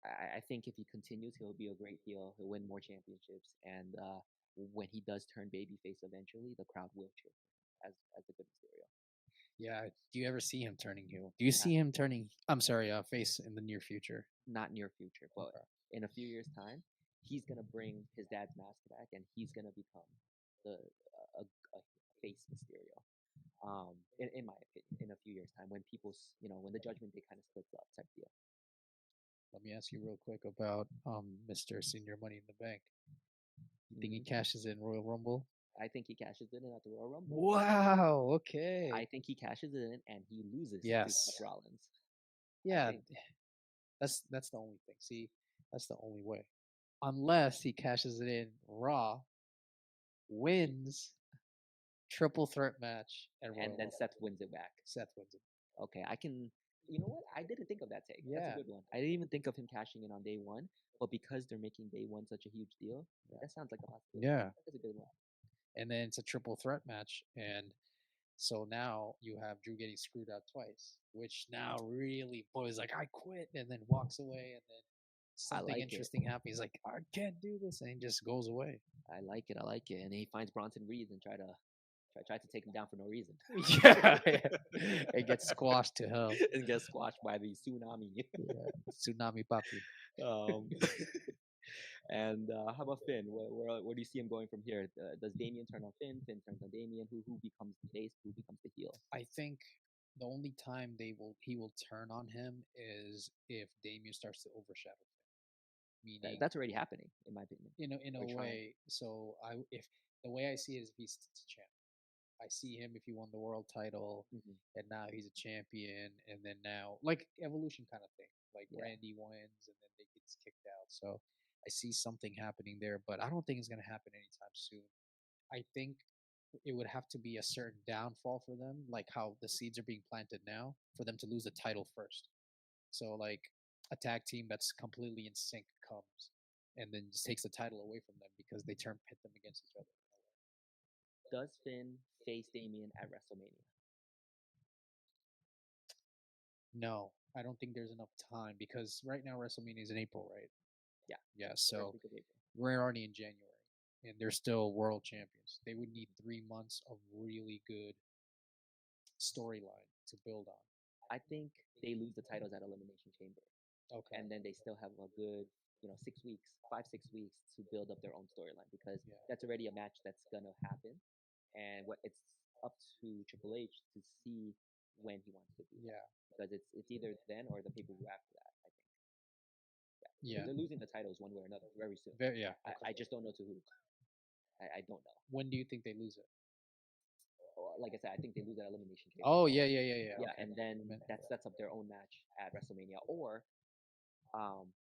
A: I think if he continues, he'll be a great heel. He'll win more championships, and when he does turn babyface eventually, the crowd will cheer for him as a good Mysterio.
B: Yeah. Do you ever see him turning heel? Do you
A: Not
B: see him turning? I'm sorry, face in the near future.
A: not near future, but
B: Okay.
A: in a few years' time, he's gonna bring his dad's mask back, and he's gonna become the a face Mysterio. In my opinion, in a few years' time, when when the Judgment Day kind of splits up type deal.
B: Let me ask you real quick about Mr. Senior Money in the Bank. You think he
A: Hmm.
B: cashes in Royal Rumble?
A: I think he cashes in at the Royal Rumble.
B: Wow. Okay.
A: I think he cashes in and he loses to Seth
B: Yes.
A: Rollins. I
B: Yeah.
A: think
B: That's the only thing. See, that's the only way. Unless he cashes it in Raw, wins triple threat match at Royal
A: and then
B: Rumble.
A: Seth wins it back.
B: Seth wins it.
A: Okay, I can. You know what? I didn't think of that take. That's a
B: Yeah,
A: good one. I didn't even think of him cashing in on day one, but because they're making day one such a huge deal,
B: yeah,
A: that sounds like a possibility.
B: yeah.
A: That's a good one.
B: And then it's a triple threat match, and so now you have Drew getting screwed out twice, which now really boys like I quit, and then walks away, and then
A: I
B: something
A: like it.
B: interesting happens. He's like I can't do this, and he just goes away.
A: I like it. I like it. And he finds Bronson Reed and try to take him down for no reason.
B: Yeah, yeah. It gets squashed to hell.
A: And gets squashed by the tsunami.
B: Yeah, tsunami papi.
A: um, and how about Finn? Where do you see him going from here? Does Damien turn on Finn? Finn turns on Damien. Who becomes the face? Who becomes the heel?
B: I think the only time he will turn on him is if Damien starts to overshadow him. Meaning,
A: That's already happening, in my opinion.
B: in a
A: Or trying.
B: way. So I if the way I see it is if he's champ. I see him if he won the world title,
A: Hmm.
B: and now he's a champion, and then now like evolution kind of thing. Like
A: Yeah,
B: Randy wins, and then they gets kicked out. So I see something happening there, but I don't think it's gonna happen anytime soon. I think it would have to be a certain downfall for them, like how the seeds are being planted now, for them to lose the title first. So like a tag team that's completely in sync comes and then just takes the title away from them because they turn pit them against each other.
A: does Finn face Damien at WrestleMania?
B: No, I don't think there's enough time because right now WrestleMania is in April, right?
A: Yeah,
B: Yeah,
A: first
B: so
A: week of April.
B: we're already in January, and they're still world champions. They would need 3 months of really good storyline to build on.
A: I think they lose the titles at Elimination Chamber,
B: Okay.
A: and then they still have a good, 6 weeks, 5 6 weeks to build up their own storyline because
B: Yeah.
A: that's already a match that's gonna happen, and what it's up to Triple H to see when he wants to do that
B: Yeah.
A: because it's either then or the pay per view after that. I think. Yeah,
B: Yeah.
A: they're losing the titles one way or another very soon.
B: Very, yeah.
A: I just don't know to who. I don't know.
B: When do you think they lose it?
A: Like I said, I think they lose at Elimination Chamber.
B: Oh, yeah, yeah, yeah, yeah.
A: Yeah,
B: Okay.
A: and then that sets up their own match at WrestleMania, um,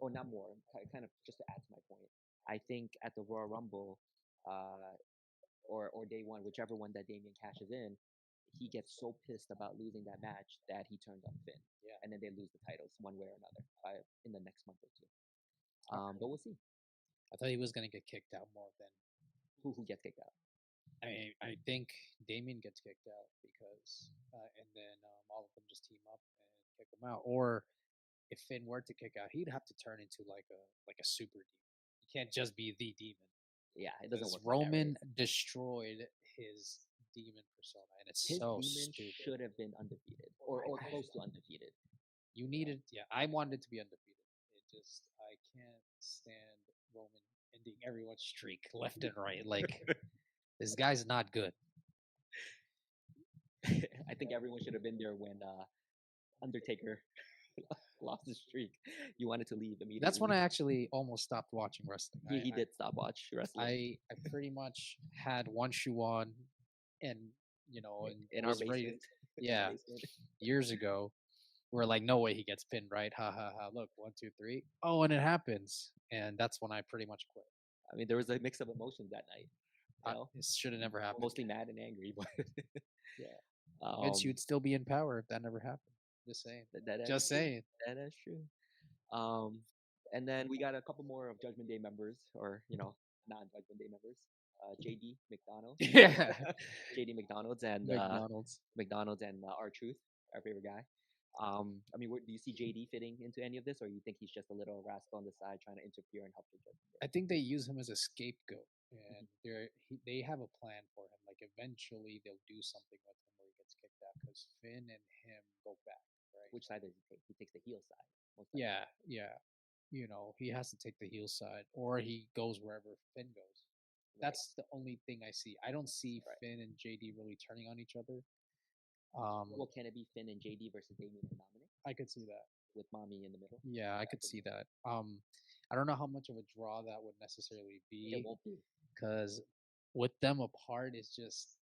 A: or not more. Kind of just to add to my point, I think at the Royal Rumble, uh, or day one, whichever one that Damien cashes in, he gets so pissed about losing that match that he turns on Finn,
B: Yeah.
A: and then they lose the titles one way or another in the next month or two.
B: Okay.
A: But we'll see
B: I thought he was gonna get kicked out more than.
A: who gets kicked out.
B: I mean, I think Damien gets kicked out because, and then all of them just team up and kick him out. Or if Finn were to kick out, he'd have to turn into like a super demon. He can't just be the demon
A: Yeah, it doesn't
B: because
A: work like that, right?
B: Roman destroyed his demon persona, and it's
A: His
B: so
A: demon
B: stupid.
A: should have been undefeated or close to undefeated.
B: You needed, yeah. I wanted it to be undefeated. It just, I can't stand Roman ending everyone's streak left and right. Like this guy's not good.
A: I think everyone should have been there when Undertaker lost his streak. You wanted to leave immediately.
B: That's when I actually almost stopped watching wrestling.
A: He did stop watch wrestling.
B: I pretty much had one shoe on, and and
A: in our
B: was ready.
A: basement.
B: Yeah, years ago, we're like, no way he gets pinned, right? Ha ha ha! Look, 1, 2, 3. Oh, and it happens, and that's when I pretty much quit.
A: I mean, there was a mix of emotions that night.
B: It should have never happened.
A: Mostly mad and angry, but
B: yeah, Vince, you'd still be in power if that never happened. Just saying. Just saying.
A: That is true. And then we got a couple more of Judgment Day members, or non-Judgment Day members. JD McDonald.
B: Yeah.
A: JD McDonald's and
B: McDonald's
A: and R Truth, our favorite guy. I mean, do you see JD fitting into any of this, or you think he's just a little rascal on the side trying to interfere and help the Judgment Day?
B: I think they use him as a scapegoat, and they have a plan for him. Like eventually they'll do something with him where he gets kicked out because Finn and him go back. Right.
A: Which side does he take? He takes the heel side.
B: Yeah, yeah. He has to take the heel side, or he goes wherever Finn goes. Right. That's the only thing I see. I don't see Finn and JD really turning on each other.
A: Well, can it be Finn and JD versus Damien and Dominic?
B: I could see that
A: with Mommy in the middle.
B: Yeah, I could see that. I don't know how much of a draw that would necessarily be.
A: It won't be
B: because with them apart, it's just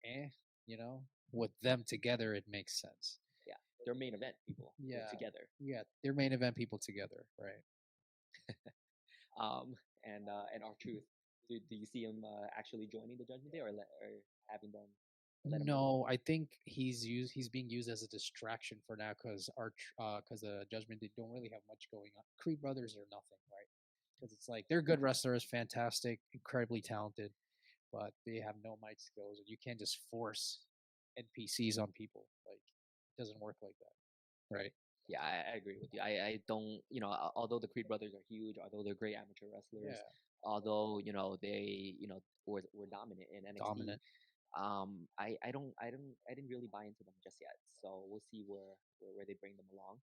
B: With them together, it makes sense.
A: Yeah, they're main event people.
B: Yeah,
A: together.
B: Yeah, they're main event people together, right?
A: And R Truth. Do you see him actually joining the Judgment Day or having them?
B: No, I think he's being used as a distraction for now because the Judgment Day don't really have much going on. Creed brothers are nothing, right? Because it's like they're good wrestlers, fantastic, incredibly talented, but they have no mic skills, and you can't just force NPCs on people. Like it doesn't work like that, right?
A: Yeah, I agree with you. I don't, although the Creed brothers are huge, although they're great amateur wrestlers, although they were dominant in NXT.
B: Dominant.
A: I didn't really buy into them just yet. So we'll see where they bring them along.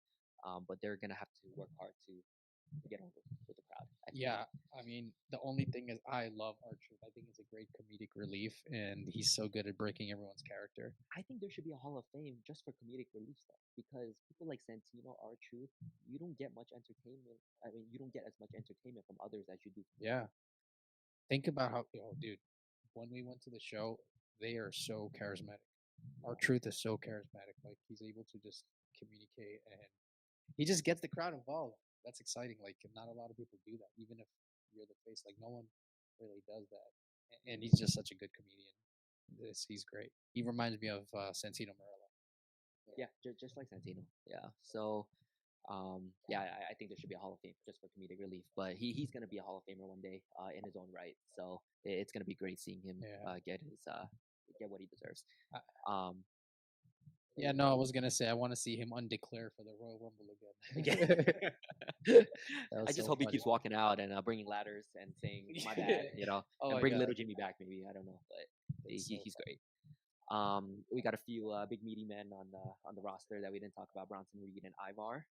A: But they're gonna have to work hard to get over with the crowd.
B: I mean, the only thing is I love R-Truth. I think it's a great comedic relief, and he's so good at breaking everyone's character.
A: I think there should be a Hall of Fame just for comedic relief stuff because people like Santino, R-Truth, you don't get much entertainment. I mean, you don't get as much entertainment from others as you do.
B: Yeah. Think about how, dude, when we went to the show, they are so charismatic. R-Truth is so charismatic. Like he's able to just communicate, and he just gets the crowd involved. That's exciting. Like not a lot of people do that, even if you're the face. Like no one really does that, and he's just such a good comedian. He's great. He reminds me of Santino Marella.
A: Yeah, just like Santino. Yeah. So, I think there should be a Hall of Fame just for comedic relief. But he's gonna be a Hall of Famer one day in his own right. So it's gonna be great seeing him get what he deserves.
B: Yeah, no, I was gonna say I want to see him undeclare for the Royal Rumble
A: Yeah.
B: again. That
A: I
B: was
A: just
B: so
A: hope he
B: funny.
A: keeps walking out and bringing ladders and saying my bad,
B: Oh
A: and
B: my
A: bring
B: god,
A: little Jimmy back maybe. I don't know, but
B: that's so
A: he's
B: funny.
A: great. We got a few big meaty men on the roster that we didn't talk about. Bronson Reed and Ivar.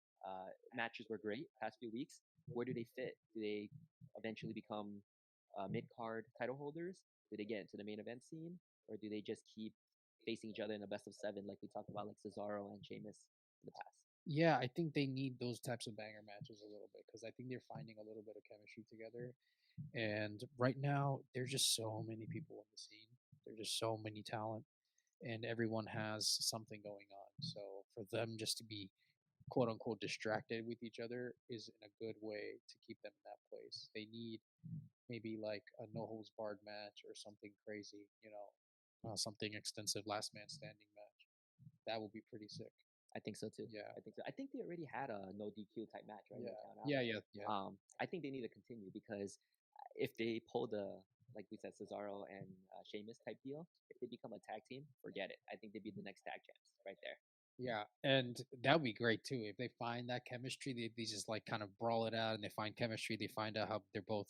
A: Matches were great past few weeks. Where do they fit? Do they eventually become mid card title holders? Do they get into the main event scene, or do they just keep facing each other in a best of seven like we talked about, like Cesaro and Sheamus in the past?
B: Yeah, I think they need those types of banger matches a little bit because I think they're finding a little bit of chemistry together. And right now, there's just so many people on the scene. There's just so many talent, and everyone has something going on. So for them just to be quote unquote distracted with each other is in a good way to keep them in that place. They need maybe like a no holds barred match or something crazy, something extensive last man standing match. That would be pretty sick.
A: I think so too.
B: Yeah.
A: I think so. I think they already had a no DQ type match, right? No
B: Yeah.
A: count out.
B: Yeah.
A: I think they need to continue because if they pull the like we said Cesaro and Sheamus type deal, if they become a tag team, forget it. I think they'd be the next tag champs right there.
B: Yeah. And that would be great too. If they find that chemistry, they just like kind of brawl it out and they find chemistry. They find out how they're both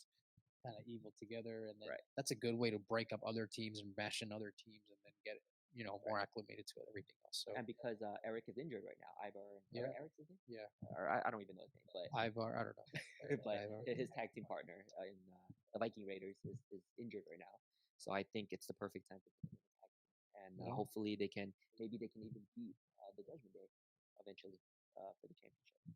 B: kind of evil together. And then
A: Right.
B: that's a good way to break up other teams and bash in other teams and then get, more
A: Right.
B: acclimated to everything else. So,
A: And because Eric is injured right now, Ivar and
B: yeah.
A: Eric's his name,
B: Yeah.
A: or I don't even know his name, but
B: Ivar, I don't know.
A: but
B: Ivar.
A: his tag team partner in the Viking Raiders is injured right now. So I think it's the perfect time to put them in a tag team, and
B: Yeah.
A: hopefully they can maybe they can even beat the Judgment Day eventually for the championship.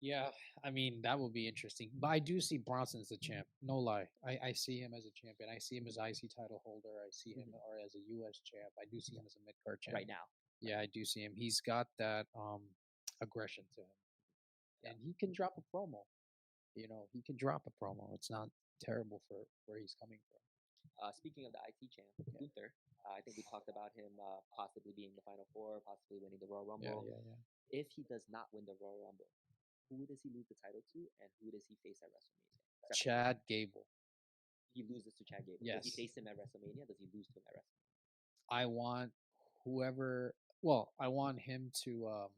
B: Yeah, I mean that would be interesting. But I do see Bronson as a champ. No lie, I see him as a champion. I see him as IC title holder. I see him or as a US champ. I do see him as a mid card champ.
A: Right now.
B: Yeah, I do see him. He's got that aggression to him,
A: Yeah.
B: and he can drop a promo. He can drop a promo. It's not terrible for where he's coming from.
A: Speaking of the IT champ, Gunther, I think we talked about him possibly being the Final Four, possibly winning the Royal
B: Yeah,
A: Rumble.
B: yeah, yeah.
A: If he does not win the Royal Rumble, who does he lose the title to, and who does he face at WrestleMania?
B: Chad Gable.
A: He loses to Chad Gable. Does he
B: Yes.
A: face him at WrestleMania? Does he lose to him at WrestleMania?
B: I want whoever. Well, I want him to.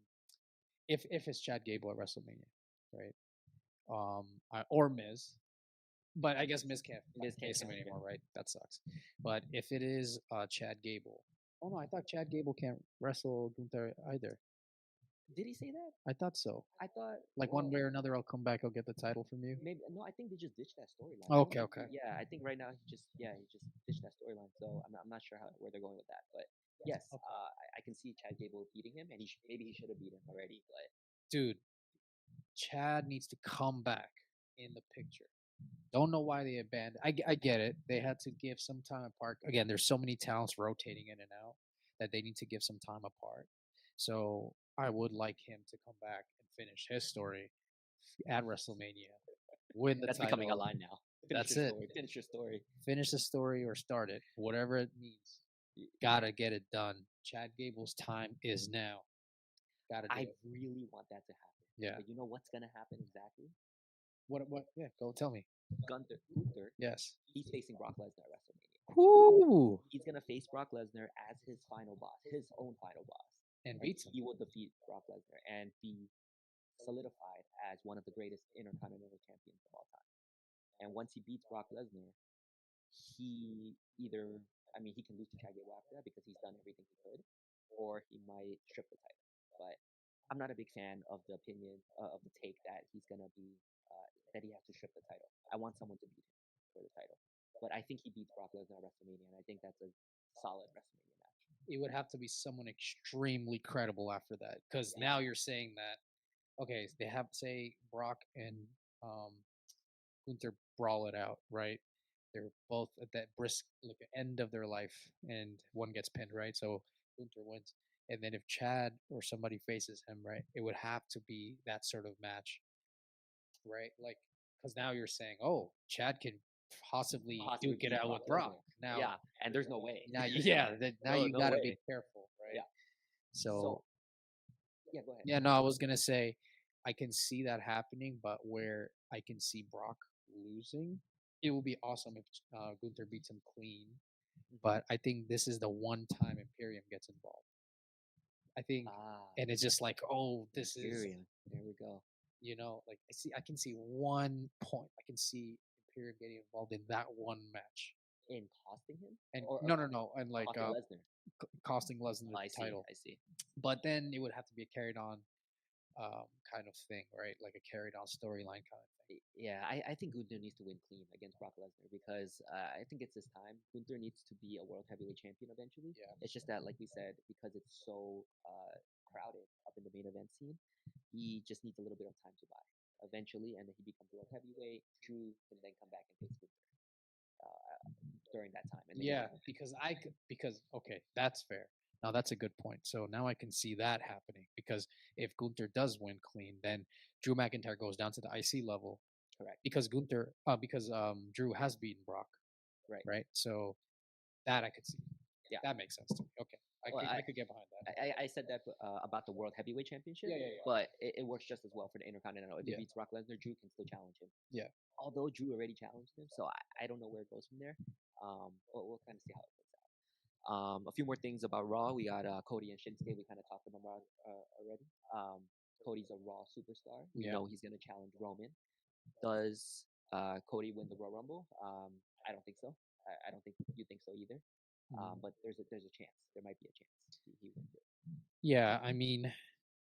B: If it's Chad Gable at WrestleMania, right? Or Miz, but I guess Miz can't
A: Miz can't
B: face him
A: count, yeah.
B: anymore, right? That sucks. But if it is Chad Gable, oh no, I thought Chad Gable can't wrestle Gunther either.
A: Did he say that?
B: I thought so.
A: I thought
B: Like one way or another, I'll come back. I'll get the title from you.
A: maybe no. I think they just ditched that storyline.
B: Okay, okay.
A: Yeah, I think right now he just ditched that storyline. So I'm not sure where they're going with that. But yes,
B: Okay.
A: I can see Chad Gable beating him, and maybe he should have beat him already. But
B: Dude, Chad needs to come back in the picture. Don't know why they abandoned. I get it. They had to give some time apart. Again, there's so many talents rotating in and out that they need to give some time apart. So I would like him to come back and finish his story at WrestleMania, win the
A: that's
B: title.
A: becoming a line now.
B: That's it.
A: Finish your story.
B: Finish the story or start it, whatever it means. Gotta get it done. Chad Gable's time is now. Gotta do
A: I
B: it.
A: really want that to happen.
B: Yeah.
A: But you know what's gonna happen exactly?
B: What? Yeah. Go tell me.
A: Gunther,
B: Yes.
A: he's facing Brock Lesnar at WrestleMania.
B: Whoo!
A: He's gonna face Brock Lesnar as his final boss, his own final boss,
B: And beats him.
A: he will defeat Brock Lesnar and be solidified as one of the greatest intercontinental champions of all time. And once he beats Brock Lesnar, he either, I mean, he can lose to Chad Gable after that because he's done everything he could, or he might strip the title. But I'm not a big fan of the opinion of the take that he's gonna be that he has to strip the title. I want someone to beat him for the title, but I think he beats Brock Lesnar at WrestleMania, and I think that's a solid WrestleMania match.
B: It would have to be someone extremely credible after that, because now you're saying that okay, they have say Brock and um, Gunther brawl it out, right? They're both at that brisk like end of their life, and one gets pinned, right? So Gunther wins, and then if Chad or somebody faces him, right, it would have to be that sort of match, right? Like, because now you're saying, oh, Chad can possibly duke it
A: beat
B: out with Brock. Now,
A: yeah, and there's no way.
B: now, yeah, now
A: No,
B: you
A: no
B: got to
A: way.
B: be careful, right?
A: Yeah.
B: So,
A: yeah, go ahead.
B: yeah, no, I was gonna say I can see that happening, but where I can see Brock losing, it will be awesome if Gunther beats him clean.
A: Mhm.
B: But I think this is the one time Imperium gets involved. I think,
A: Ah,
B: and it's just like, oh, this is,
A: Imperium. There we go.
B: like I can see 1 point. I can see Imperium getting involved in that one match,
A: In costing him,
B: and
A: or
B: no, no, no, and like
A: costing Lesnar.
B: costing Lesnar
A: Oh, I
B: the
A: see.
B: title.
A: I see.
B: But then it would have to be a carried on kind of thing, right? Like a carried on storyline kind of thing.
A: Yeah, I think Gunther needs to win clean against Brock Lesnar because I think it's his time. Gunther needs to be a world heavyweight champion eventually.
B: Yeah.
A: It's just that, like we said, because it's so crowded up in the main event scene, he just needs a little bit of time to buy eventually, and then he becomes world heavyweight. Drew can then come back and face Gunther during that time, and then
B: Yeah, because okay, that's fair. Now that's a good point. So now I can see that happening because if Gunther does win clean, then Drew McIntyre goes down to the IC level
A: correct,
B: because Drew has beaten Brock,
A: right?
B: right? So that I could see.
A: Yeah.
B: That makes sense to me. Okay,
A: Well,
B: I could get behind that.
A: I said that about the World Heavyweight Championship,
B: Yeah, yeah, yeah.
A: but it works just as well for the Intercontinental. If he
B: Yeah.
A: beats Brock Lesnar, Drew can still challenge him.
B: Yeah.
A: Although Drew already challenged him, so I don't know where it goes from there. But we'll kind of see how it plays out. A few more things about Raw. We got Cody and Shinsuke. We kind of talked about already. Cody's a Raw superstar. We
B: Yeah.
A: know he's going to challenge Roman. Does Cody win the Royal Rumble? I don't think so. I don't think you think so either. But there's a chance. There might be a chance he wins it.
B: Yeah, I mean,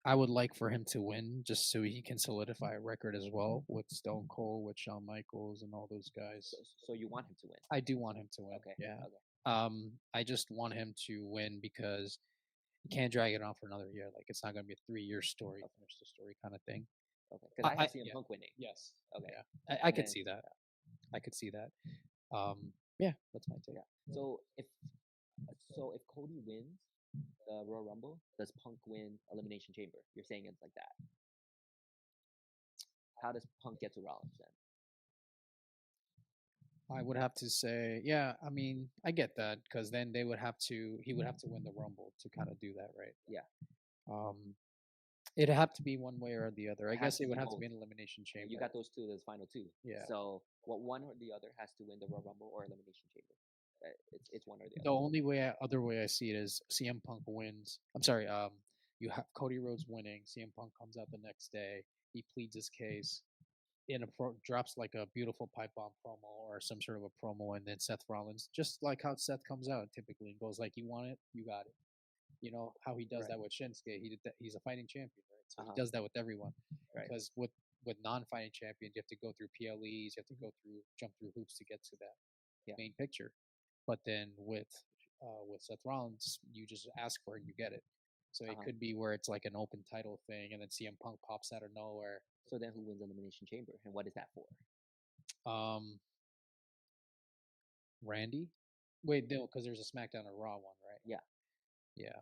B: I would like for him to win just so he can solidify a record as well with Stone Cold, with Shawn Michaels, and all those guys.
A: So you want him to win?
B: I do want him to win.
A: Okay.
B: Yeah.
A: Okay.
B: I just want him to win because you can't drag it on for another year. Like it's not going to be a 3-year story,
A: Okay.
B: finish the story kind of thing.
A: Okay. Because I have CM
B: yeah.
A: Punk winning.
B: Yes.
A: Okay.
B: Yeah. I could see that. I could see that. Yeah, that's my take.
A: Yeah. So if Cody wins the Royal Rumble, does Punk win Elimination Chamber? You're saying it's like that. How does Punk get to Rollins then?
B: I would have to say, yeah. I mean, I get that because then he would have to win the Rumble to kind of do that, right?
A: Yeah.
B: It'd have to be one way or the other. I
A: It has
B: guess
A: to
B: it would
A: be
B: have to
A: both.
B: be an elimination chamber.
A: You got those two, those final two.
B: Yeah.
A: So what one or the other has to win the Royal Rumble or Elimination Chamber. It's one or the
B: The
A: other.
B: only other way I see it is CM Punk wins. I'm sorry. You have Cody Rhodes winning. CM Punk comes out the next day. He pleads his case. Drops like a beautiful pipe bomb promo or some sort of a promo, and then Seth Rollins, just like how Seth comes out typically, and goes like, "You want it, you got it." You know how he does
A: Right.
B: that with Shinsuke. He did that. He's a fighting champion, right? So
A: Uh-huh.
B: he does that with everyone.
A: Right.
B: Because with non-fighting champions, you have to go through PLEs, you have to jump through hoops to get to that main picture. But then with Seth Rollins, you just ask for it and you get it. So it could be where it's like an open title thing, and then CM Punk pops out of nowhere.
A: So then, who wins Elimination Chamber, and what is that for?
B: Randy. Wait, no, because there's a SmackDown or Raw one, right?
A: Yeah.
B: Yeah.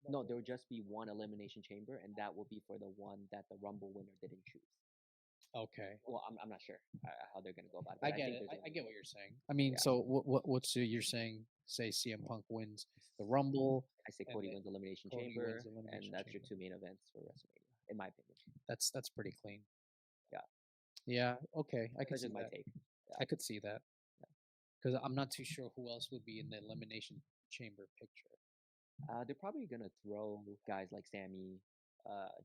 A: No, there would just be one Elimination Chamber, and that will be for the one that the Rumble winner didn't choose.
B: Okay.
A: Well, I'm not sure how they're gonna go about it.
B: I
A: But
B: get
A: think
B: it.
A: there's
B: I
A: only
B: get
A: one.
B: what you're saying. I mean,
A: Yeah.
B: so what's you're saying? Say CM Punk wins the Rumble.
A: I say
B: and
A: Cody
B: then
A: wins Elimination
B: Cody
A: Chamber,
B: wins Elimination
A: and that's your
B: Chamber.
A: two main events for WrestleMania, in my opinion.
B: That's pretty clean.
A: Yeah.
B: Yeah. Okay. I could
A: That's
B: see
A: just my
B: that.
A: take. Yeah.
B: I could see that. Because I'm not too sure who else would be in the Elimination Chamber picture.
A: They're probably gonna throw guys like Sammy,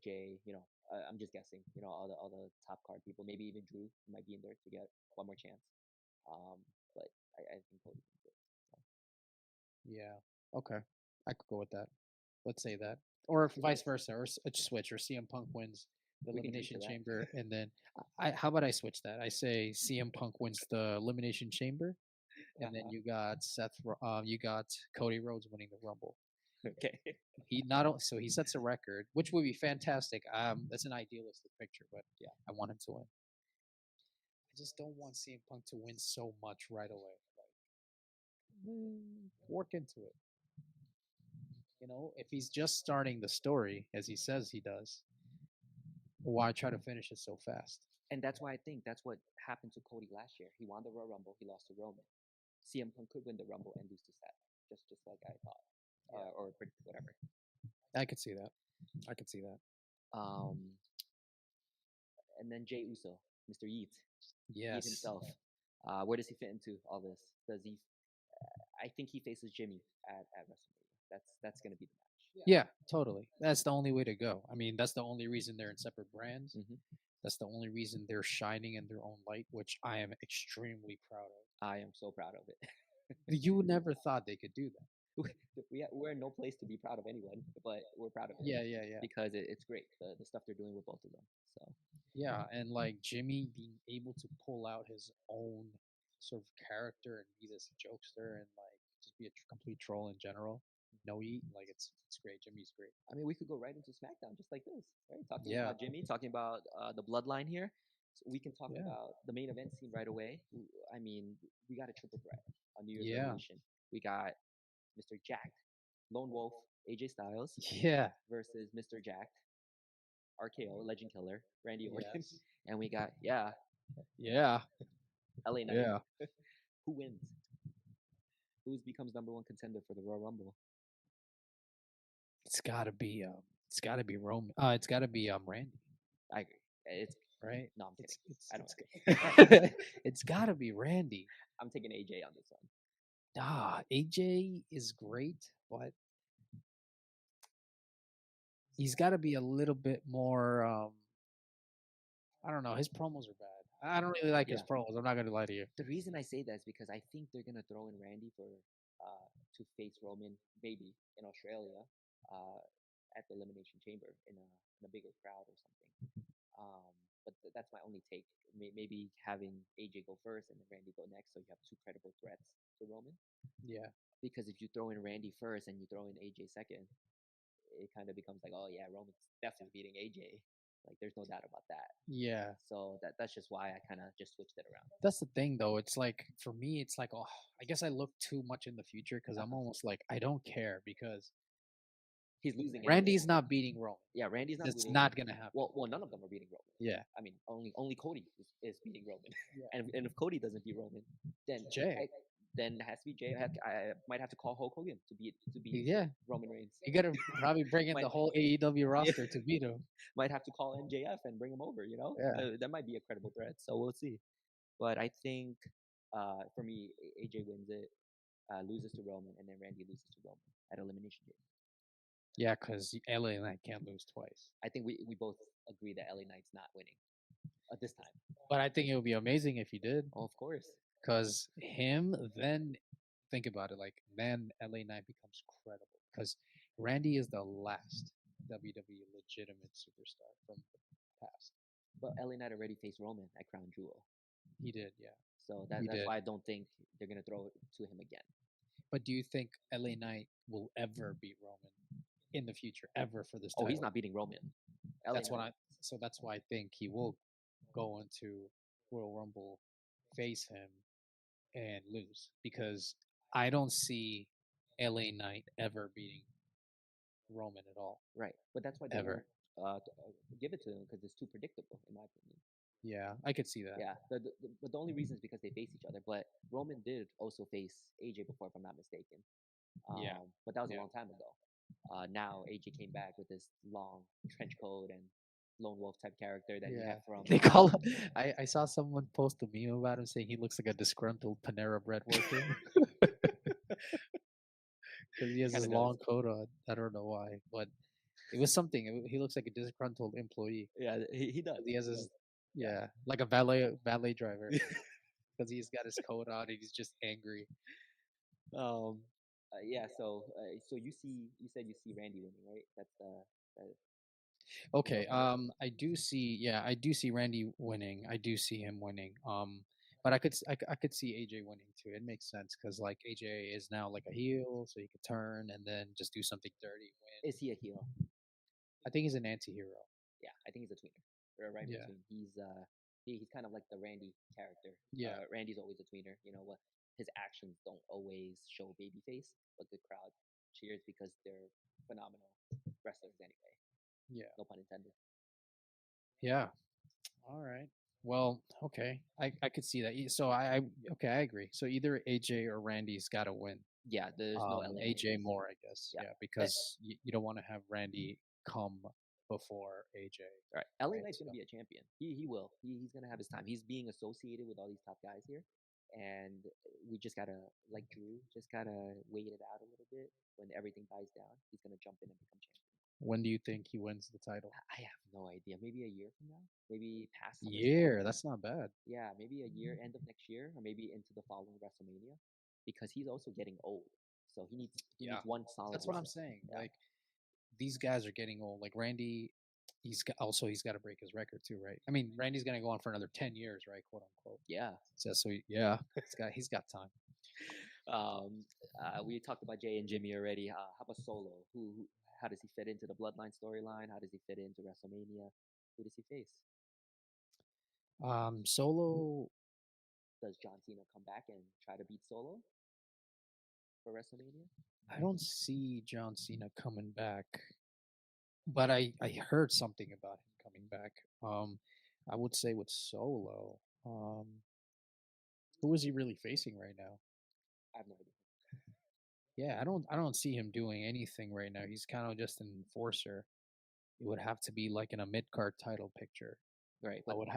A: Jay. I'm just guessing. All the top card people. Maybe even Drew might be in there to get one more chance. But I think Cody wins it. So.
B: Yeah. Okay. I could go with that. Let's say that, or if vice versa, or a switch, or CM Punk wins the
A: We can drink to
B: Elimination
A: that.
B: Chamber, and then how about I switch that? I say CM Punk wins the Elimination Chamber, and then you got you got Cody Rhodes winning the Rumble.
A: Okay.
B: He not only so he sets a record, which would be fantastic. That's an idealistic picture, but yeah, I want him to win. I just don't want CM Punk to win so much right away. Like, work into it. If he's just starting the story as he says he does, why try to finish it so fast?
A: And that's why I think that's what happened to Cody last year. He won the Royal Rumble. He lost to Roman. CM Punk could win the Rumble and lose to Seth, just like I thought, or whatever.
B: I could see that. I could see that.
A: And then Jay Uso, Mr. Yeet,
B: Yes.
A: Yeet himself. Where does he fit into all this? Does he? I think he faces Jimmy at WrestleMania. That's going to be the match.
B: Yeah, totally. That's the only way to go. I mean, that's the only reason they're in separate brands.
A: Hmm.
B: That's the only reason they're shining in their own light, which I am extremely proud of.
A: I am so proud of it.
B: You never thought they could do that.
A: We're in no place to be proud of anyone, but we're proud of it
B: Yeah, yeah, yeah.
A: because it's great the stuff they're doing with both of them. So
B: Yeah, and like Jimmy being able to pull out his own sort of character and be this jokester and like just be a complete troll in general. No eat, like it's great. Jimmy's great.
A: I mean, we could go right into SmackDown just like this, right? Talking
B: Yeah,
A: about Jimmy, talking about the bloodline here. So we can talk
B: yeah,
A: about the main event scene right away. I mean, we got a triple threat on New Year's
B: yeah,
A: Revolution. We got Mr. Jacked, Lone Wolf, AJ Styles
B: yeah,
A: versus Mr. Jacked, RKO, Legend Killer, Randy Orton,
B: yes,
A: and we got
B: yeah,
A: LA Knight.
B: yeah.
A: Who wins? Who becomes number one contender for the Royal Rumble?
B: It's gotta be Roman. It's gotta be Randy,
A: I agree. It's
B: right?
A: no, I'm kidding.
B: It's
A: I don't.
B: it's gotta be Randy.
A: I'm taking AJ on this one.
B: AJ is great, but he's got to be a little bit more. I don't know. His promos are bad. I don't really like his
A: Yeah.
B: promos. I'm not gonna lie to you.
A: The reason I say that is because I think they're gonna throw in Randy for to face Roman maybe in Australia uh, at the Elimination Chamber in a bigger crowd or something. Um, but that's my only take. Maybe having AJ go first and then Randy go next, so you have two credible threats to Roman.
B: Yeah,
A: Because if you throw in Randy first and you throw in AJ second, it kind of becomes like, oh yeah, Roman's definitely beating AJ. Like there's no doubt about that.
B: yeah.
A: So that's just why I kind of just switched it around.
B: That's the thing, though. It's like for me, it's like, oh, I guess I look too much in the future because I'm
A: Uh-huh.
B: almost like I don't care because
A: He's losing anyway.
B: Randy's not beating Roman.
A: Yeah, Randy's not
B: It's
A: beating.
B: not gonna happen.
A: Well, none of them are beating Roman.
B: Yeah,
A: I mean, only Cody is beating Roman.
B: yeah.
A: And if Cody doesn't beat Roman, then
B: Jay.
A: then it has to be Jay. I might have to call Hulk Hogan to beat
B: Yeah,
A: Roman Reigns.
B: you gotta probably bring in
A: might
B: the whole AEW
A: yeah,
B: roster to beat him.
A: might have to call MJF and bring him over. You know,
B: Yeah,
A: that might be a credible threat. So we'll see. But I think for me, AJ wins it, loses to Roman, and then Randy loses to Roman at Elimination Chamber.
B: yeah, because LA Knight can't lose twice.
A: I think we both agree that LA Knight's not winning at this time.
B: But I think it would be amazing if he did.
A: Oh, of course.
B: Because him, then think about it, like then LA Knight becomes credible. Because Randy is the last WWE legitimate superstar from the past.
A: But LA Knight already faced Roman at Crown Jewel.
B: He did, yeah.
A: So
B: He
A: that's
B: did.
A: why I don't think they're going to throw it to him again.
B: But do you think LA Knight will ever beat Roman in the future, ever for this
A: Oh,
B: title?
A: he's not beating Roman. LA
B: That's what
A: Knight,
B: so that's why I think he will go into Royal Rumble, face him, and lose because I don't see LA Knight ever beating Roman at all.
A: right. But that's why they
B: Ever.
A: won't give it to him because it's too predictable, in my opinion.
B: Yeah, I could see that.
A: Yeah. But the only reason is because they face each other. But Roman did also face AJ before, if I'm not mistaken.
B: Yeah.
A: But that was a
B: Yeah.
A: long time ago. Now AJ came back with this long trench coat and lone wolf type character that he
B: Yeah.
A: had from.
B: They call him. I saw someone post a meme about him saying he looks like a disgruntled Panera Bread worker because he has
A: Kinda
B: this
A: does.
B: long coat on. I don't know why, but it was something. He looks like a disgruntled employee.
A: Yeah, he does.
B: He has
A: He
B: his
A: does.
B: yeah, like a valet driver because he's got his coat on and he's just angry.
A: Yeah. So you said you see Randy winning, right? That's that,
B: Okay,
A: prediction?
B: I do see Randy winning. I do see him winning. But I could see AJ winning too. It makes sense because like AJ is now like a heel, so he could turn and then just do something dirty. Win.
A: Is he a heel?
B: I think he's an anti-hero.
A: Yeah, I think he's a tweener. They're right
B: Yeah,
A: between. He's kind of like the Randy character.
B: yeah,
A: Randy's always a tweener. You know what? His actions don't always show babyface, but the crowd cheers because they're phenomenal wrestlers anyway.
B: yeah,
A: No pun intended.
B: yeah. All right. Well, okay. I could see that. So okay, I agree. So either AJ or Randy's got to win.
A: Yeah, there's no LA Knight.
B: AJ more, I guess.
A: Yeah.
B: Yeah, because you don't want to have Randy come before AJ.
A: All right, LA
B: Right,
A: Knight's
B: so
A: gonna be a champion. He will. He's gonna have his time. He's being associated with all these top guys here. and we just gotta, like Drew, just gotta wait it out a little bit. When everything dies down, he's gonna jump in and become champion.
B: When do you think he wins the title?
A: I have no idea. Maybe a year from now. Maybe past SummerSlam.
B: Yeah, that's not bad.
A: Yeah, maybe a year, end of next year, or maybe into the following WrestleMania, because he's also getting old. So he needs
B: Yeah,
A: one solid
B: that's what
A: run.
B: I'm saying.
A: Yeah,
B: Like these guys are getting old. Like Randy, he's got to break his record too, right? I mean, Randy's gonna go on for another 10 years, right? Quote unquote.
A: yeah.
B: So yeah, he's got time.
A: Um, we talked about Jay and Jimmy already. How about Solo? How does he fit into the Bloodline storyline? How does he fit into WrestleMania? Who does he face?
B: Solo,
A: Does John Cena come back and try to beat Solo for WrestleMania?
B: I don't see John Cena coming back, but I heard something about him coming back. I would say with Solo, who is he really facing right now?
A: I have no idea.
B: Yeah, I don't see him doing anything right now. He's kind of just an enforcer. It would have to be like in a mid card title picture.
A: Right,
B: I
A: but
B: would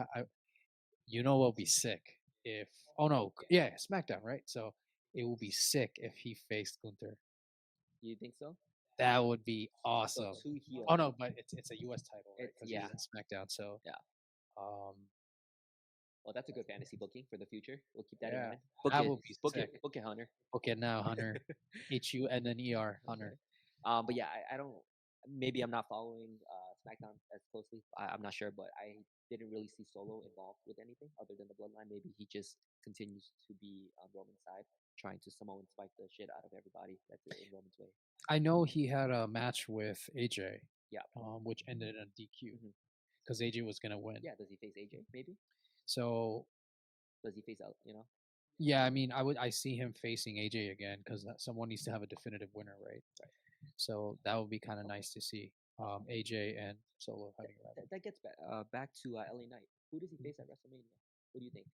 B: you know what would be sick if oh no yeah SmackDown, right? So it would be sick if he faced Gunther.
A: you think so?
B: That would be
A: So
B: awesome.
A: two heels.
B: Oh no, but it's a U.S. title, right?
A: It's
B: Because
A: yeah,
B: he's in SmackDown. So
A: yeah.
B: um
A: Well, that's a good fantasy booking for the future. We'll keep that in
B: yeah,
A: mind. Book
B: that
A: it,
B: would be
A: book it,
B: sick.
A: book it, Hunter.
B: Okay, now Hunter, HUNNER
A: Okay.
B: Hunter.
A: But yeah, I don't. Maybe I'm not following SmackDown as closely. I'm not sure, but I didn't really see Solo involved with anything other than the Bloodline. Maybe he just continues to be on Roman's side, trying to Samoan spike the shit out of everybody that's in Roman's way.
B: I know he had a match with AJ,
A: Yeah.
B: which ended in a DQ
A: Hmm.
B: because AJ was gonna win.
A: Yeah. Does he face AJ? Maybe.
B: So
A: Does he face out? You know.
B: yeah, I mean, I see him facing AJ again because someone needs to have a definitive winner, right?
A: Right.
B: So that would be kind of nice to see AJ and Solo having a rivalry.
A: That gets back to LA Knight. Who does he face at WrestleMania? What do you think?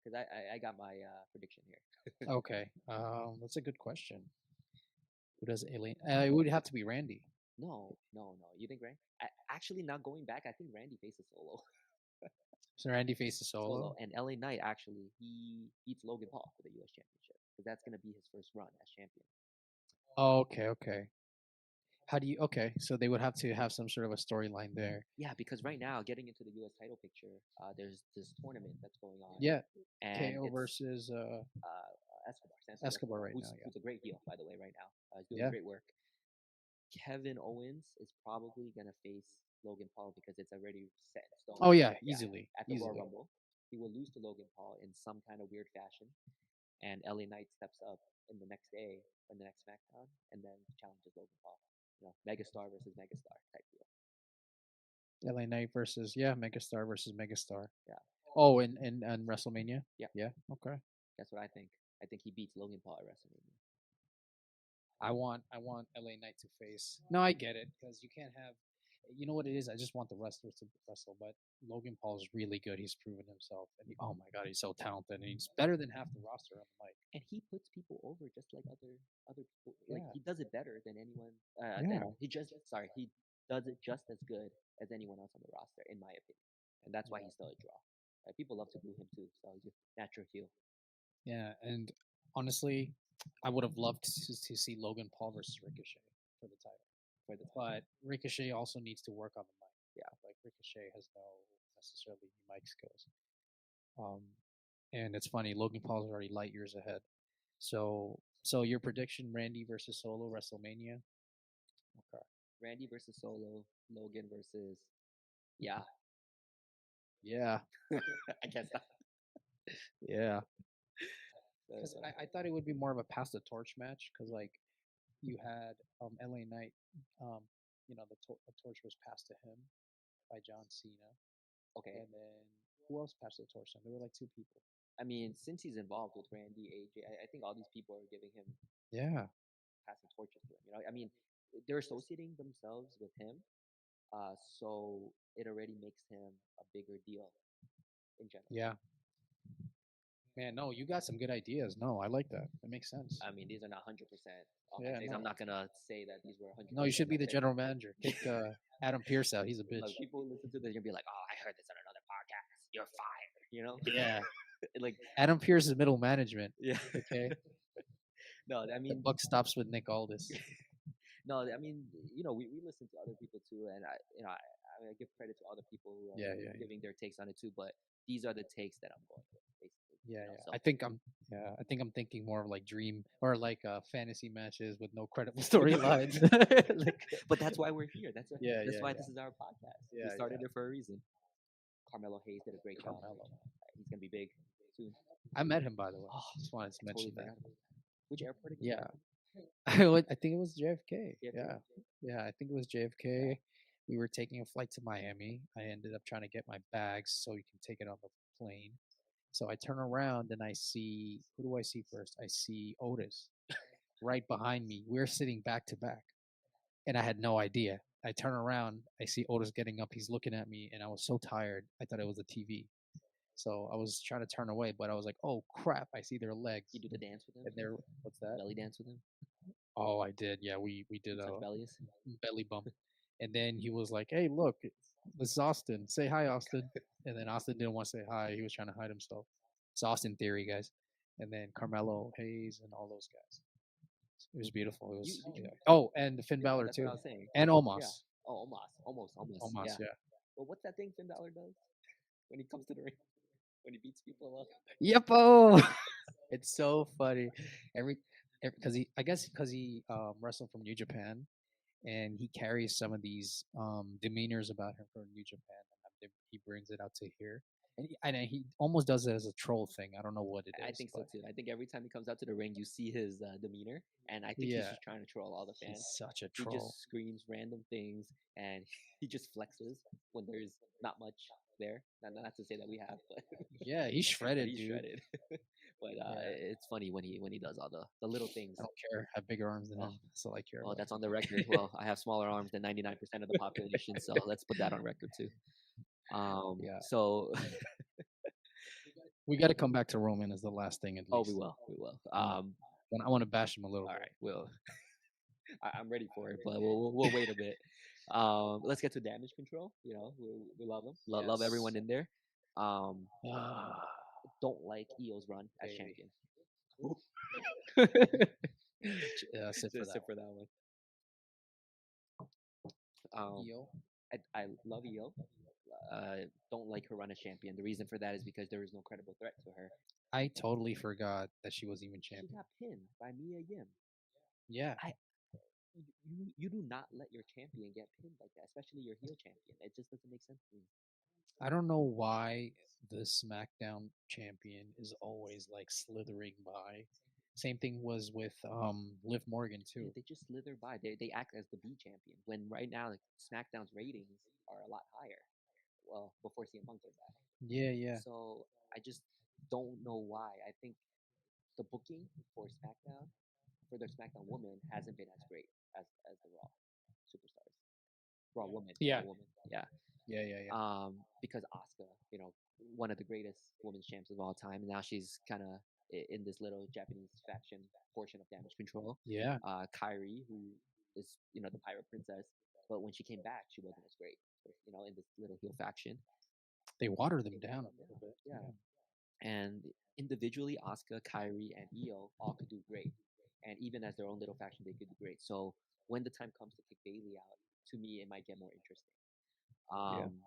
A: Because I got my prediction here.
B: Okay, that's a good question. Who does Alien? It would have to be Randy.
A: No, no, no. You think Randy? Actually, not going back, I think Randy faces Solo.
B: So Randy faces
A: Solo
B: Solo.
A: and LA Knight actually he beats Logan Paul for the U.S. Championship because that's gonna be his first run as champion.
B: Oh, okay, okay. How do you? Okay, so they would have to have some sort of a storyline there.
A: Yeah, because right now, getting into the U.S. title picture, there's this tournament that's going on,
B: Yeah,
A: and
B: KO
A: it's
B: versus
A: Escobar, Santos
B: Escobar right now. Yeah,
A: who's a great heel by the way right now. He's doing
B: yeah.
A: great work. Kevin Owens is probably gonna face Logan Paul because it's already set in stone.
B: Oh yeah,
A: Yeah,
B: easily,
A: at the Royal
B: easily.
A: Rumble, he will lose to Logan Paul in some kind of weird fashion, and LA Knight steps up in the next day in the next SmackDown and then challenges Logan Paul. You know, megastar versus megastar type deal.
B: LA Knight versus Megastar versus Megastar.
A: Yeah,
B: Oh, and WrestleMania.
A: yeah,
B: Yeah, okay.
A: that's what I think. I think he beats Logan Paul at WrestleMania.
B: I want LA Knight to face. No, I get it because you can't have. You know what it is? I just want the wrestlers to wrestle, but Logan Paul is really good. He's proven himself, and oh my god, he's so talented, and he's better than half the roster on the mic.
A: And he puts people over just like other people. Like
B: Yeah,
A: he does it better than anyone.
B: yeah,
A: Than he does it just as good as anyone else on the roster, in my opinion. And that's why
B: yeah,
A: he's still a draw. People love to boo him too, so he's a natural heel
B: yeah. And honestly, I would have loved to see Logan Paul versus Ricochet for the title,
A: for the time.
B: but Ricochet also needs to work on the mic.
A: Yeah,
B: Like Ricochet has no necessarily mic skills. Um, and it's funny, Logan Paul's already light years ahead. So your prediction, Randy versus Solo WrestleMania? Okay.
A: Randy versus Solo, Logan versus yeah.
B: Yeah,
A: I guess that.
B: yeah.
A: But,
B: Because I thought it would be more of a pass the torch match. Because like you had LA Knight, um, the torch was passed to him by John Cena,
A: okay,
B: and then who else passed the torch? And there were like two people.
A: I mean, since he's involved with Randy, AJ, I think all these people are giving him
B: Yeah,
A: passing torches to him. You know, I mean, they're associating themselves with him, so it already makes him a bigger deal in general.
B: yeah. Man, no, you got some good ideas. No, I like that. That makes sense.
A: I mean, these are not 100% all my
B: Yeah,
A: takes.
B: no.
A: I'm not gonna say that these were 100%.
B: No, you should be the
A: my
B: general manager. Kick Adam Pierce out. He's a bitch.
A: Look, people listen to this, you're gonna be like, "Oh, I heard this on another podcast. You're fired." you know?
B: Yeah.
A: Like,
B: Adam Pearce is middle management.
A: yeah.
B: Okay.
A: No, I
B: The
A: mean,
B: buck stops with Nick Aldis.
A: no, I mean, we listen to other people too, and I give credit to other people who are
B: Yeah, yeah, yeah.
A: giving their takes on it too. But these are the takes that I'm going with, basically.
B: Yeah,
A: You know,
B: yeah.
A: so
B: I think I'm thinking more of like dream or like fantasy matches with no credible storylines. Like,
A: but that's why we're here.
B: yeah,
A: That's
B: yeah,
A: why
B: yeah,
A: this is our podcast. We
B: yeah,
A: started
B: yeah.
A: it for a reason. Carmelo Hayes did a great job.
B: Carmelo.
A: He's gonna be big soon.
B: I met him by the way.
A: Oh,
B: Just wanted to
A: I totally
B: mention that.
A: forgot about that. Which airport again?
B: Yeah, I think it was JFK.
A: JFK.
B: Yeah, yeah, I think it was JFK. We were taking a flight to Miami. I ended up trying to get my bags so you can take it on the plane. So I turn around and I see, who do I see first? I see Otis right behind me. We're sitting back to back, and I had no idea. I turn around, I see Otis getting up. He's looking at me, and I was so tired. I thought it was the TV. So I was trying to turn away, but I was like, "Oh crap! I see their legs."
A: You do the dance with him,
B: And they're, what's that?
A: belly dance with him.
B: Oh, I did. Yeah, we
A: You
B: did
A: touch
B: a
A: bellies.
B: belly bump. And then he was like, "Hey, look, this is Austin. Say hi, Austin." And then Austin didn't want to say hi. He was trying to hide himself. It's Austin Theory, guys. And then Carmelo Hayes and all those guys. It was beautiful. It
A: You,
B: was,
A: you,
B: yeah. Oh, and Finn
A: yeah,
B: Balor
A: that's what
B: too,
A: I was saying.
B: and
A: Yeah.
B: Omos.
A: Oh, almost.
B: Omos,
A: Yeah.
B: yeah.
A: Well, what's that thing Finn Balor does when he comes to the ring? When he beats people up?
B: Yep. Oh, it's so funny. Every because I guess because he wrestled from New Japan, and he carries some of these demeanors about him from New Japan, and he brings it out to here, and he almost does it as a troll thing. I don't know what it
A: I
B: is,
A: think so
B: but
A: too. I think every time he comes out to the ring, you see his demeanor, and I think he's
B: yeah,
A: just trying to troll all the
B: he's
A: fans.
B: such a
A: He
B: troll.
A: just screams random things, and he just flexes when there's not much there. Not to say that we have, but
B: Yeah, he's
A: but
B: shredded,
A: he's
B: dude.
A: shredded. But
B: Yeah,
A: it's funny when he does all the little things.
B: I don't care. I have bigger arms than
A: Oh,
B: him. That's all I care
A: oh,
B: about.
A: that's on the record. Well, I have smaller arms than 99% of the population, so let's put that on record too.
B: Yeah,
A: So
B: we got to come back to Roman as the last thing at
A: oh, we
B: least.
A: will, we will.
B: I want I want to bash him a little
A: All
B: bit.
A: right, we'll. I'm ready for it, but we'll wait a bit. Let's get to damage control. You know, we love them. Love
B: Yes.
A: everyone in there. Um,
B: Ah,
A: don't like Eo's run as
B: baby.
A: champion.
B: Sit for
A: Just
B: that
A: sit
B: one.
A: for that one. Um,
B: Io.
A: I love Io. Don't like her run as champion. The reason for that is because there is no credible threat to her.
B: I totally forgot that she was even
A: She
B: champion.
A: got pinned by Mia Yim.
B: Yeah,
A: I you do not let your champion get pinned like that, especially your heel champion. It just doesn't make sense to me.
B: I don't know why the SmackDown champion is always like slithering by. Same thing was with Liv Morgan
A: Yeah,
B: too.
A: they just slither by. They act as the B champion when right now like SmackDown's ratings are a lot higher. Well, before CM Punk came back,
B: Yeah, yeah.
A: so I just don't know why. I think the booking for SmackDown for their SmackDown woman hasn't been as great as the Raw superstars. Raw
B: Yeah.
A: woman, yeah.
B: Yeah, yeah, yeah.
A: Because Asuka, one of the greatest women's champs of all time, and now she's kind of in this little Japanese faction portion of Damage Control.
B: Yeah.
A: Kyrie, who is the Pirate Princess, but when she came back, she wasn't as great. In this little heel faction.
B: They water them
A: They
B: down
A: watered
B: a
A: them
B: little
A: down.
B: bit.
A: Yeah,
B: Yeah.
A: and individually, Asuka, Kyrie, and Io all could do great, and even as their own little faction, they could do great. So when the time comes to kick Bailey out, to me, it might get more interesting.
B: Yeah.
A: Um,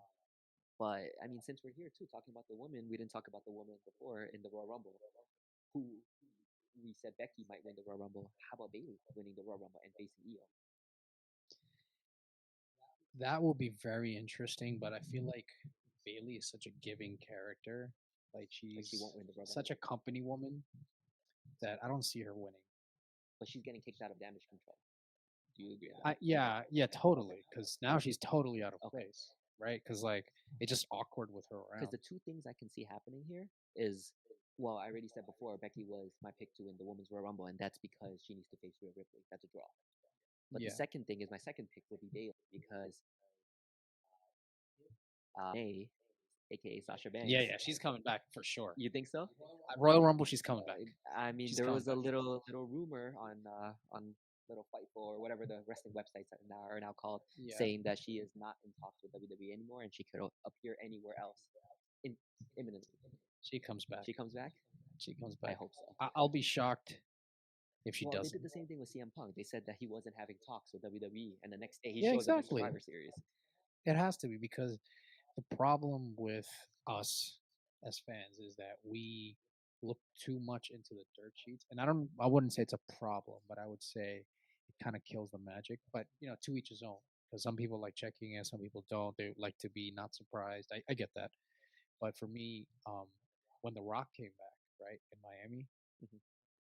A: but I mean, since we're here too, talking about the women, we didn't talk about the woman before in the Royal Rumble, who we said Becky might win the Royal Rumble. How about Bailey winning the Royal Rumble and facing Io?
B: That will be very interesting, but I feel like Bailey is such a giving character. Like
A: Like she
B: she's
A: won't win the Royal
B: such
A: Rumble,
B: a company woman that I don't see her winning.
A: but she's getting kicked out of Damage Control. Do you agree with
B: I
A: that?
B: yeah, yeah, totally. Because now she's totally out of
A: Okay.
B: place, right? Because like it's just awkward with her
A: Because
B: around.
A: the two things I can see happening here is, well, I already said before, Becky was my pick to win the Women's Royal Rumble, and that's because she needs to face Rhea Ripley. That's a draw. But the
B: Yeah,
A: second thing is my second pick will be Bailey because May, aka Sasha
B: yeah,
A: Banks.
B: yeah. She's coming back for sure.
A: You think so?
B: At Royal Rumble, she's coming back.
A: I mean,
B: She's
A: there
B: coming
A: was a
B: back.
A: little rumor on Little Fightful or whatever the wrestling websites are now called,
B: Yeah,
A: saying that she is not in talks with WWE anymore and she could appear anywhere else. in imminently.
B: She comes back.
A: She comes back.
B: She comes
A: I
B: back.
A: hope so.
B: I'll be shocked if she
A: Well, they did
B: doesn't.
A: the same thing with CM Punk. They said that he wasn't having talks with WWE, and the next day he
B: Yeah,
A: shows up in
B: exactly.
A: Survivor Series.
B: It has to be because the problem with us as fans is that we look too much into the dirt sheets, and I wouldn't say it's a problem, but I would say it kind of kills the magic. But to each his own. Because some people like checking in, some people don't. They like to be not surprised. I get that. But for me, when The Rock came back, right, in Miami,
A: Mhm.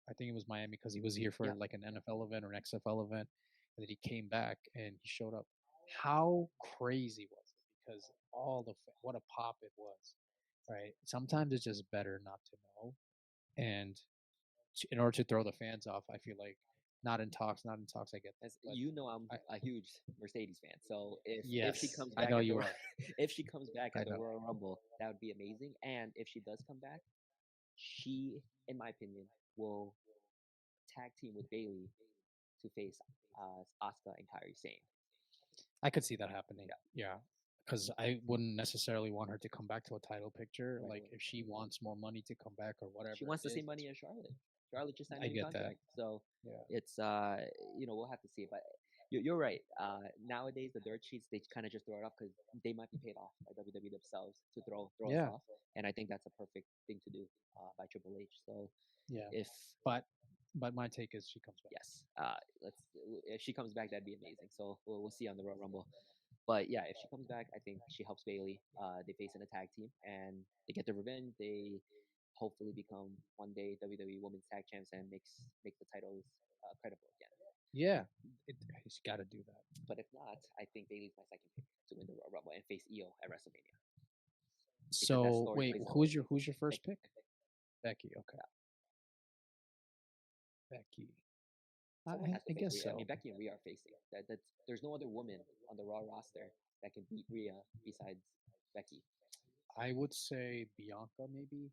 B: I think it was Miami because he was here for
A: Yeah,
B: like an NFL event or an XFL event, and then he came back and he showed up. How crazy was it? Because what a pop it was, right? Sometimes it's just better not to know, and in order to throw the fans off, I feel like not in talks, not in talks. I get that,
A: as
B: but
A: you know, I'm
B: I
A: a huge Mercedes fan. So if she
B: yes,
A: comes
B: I
A: back
B: know
A: at the
B: you are.
A: if she comes back
B: I
A: at the
B: know.
A: Royal Rumble, that would be amazing. And if she does come back, she, in my opinion, will tag team with Bailey to face Asuka and Kairi Sane.
B: I could see that happening.
A: Yeah,
B: Yeah. Because I wouldn't necessarily want her to come back to a title picture.
A: right
B: Like,
A: away.
B: if she wants more money to come back or
A: She
B: whatever
A: wants
B: it
A: the
B: is,
A: same money as Charlotte. Charlotte just signed a
B: I
A: new
B: get that.
A: contract, so
B: Yeah.
A: it's we'll have to see. But you're right. Nowadays the dirt sheets they kind of just throw it up because they might be paid off by WWE themselves to throw us
B: Yeah.
A: off, and I think that's a perfect thing to do by Triple H. So
B: Yeah.
A: if
B: But my take is she comes back.
A: yes, let's if she comes back, that'd be amazing. So we'll see on the Royal Rumble. But yeah, if she comes back, I think she helps Bailey. They face in a tag team and they get their revenge. They hopefully become one day WWE Women's Tag Champs and make the titles credible again.
B: Yeah. He's got to do that.
A: But if not, I think Bailey's my second pick to win the Royal Rumble and face Io at WrestleMania because that
B: So,
A: story
B: wait,
A: plays out.
B: who's your first
A: Becky.
B: pick? Becky. Okay.
A: Yeah.
B: Becky.
A: Someone has to
B: I
A: face
B: guess
A: Rhea. I mean,
B: so.
A: Becky and Rhea are facing. There's no other woman on the Raw roster that can beat Rhea besides Becky.
B: I would say Bianca, maybe.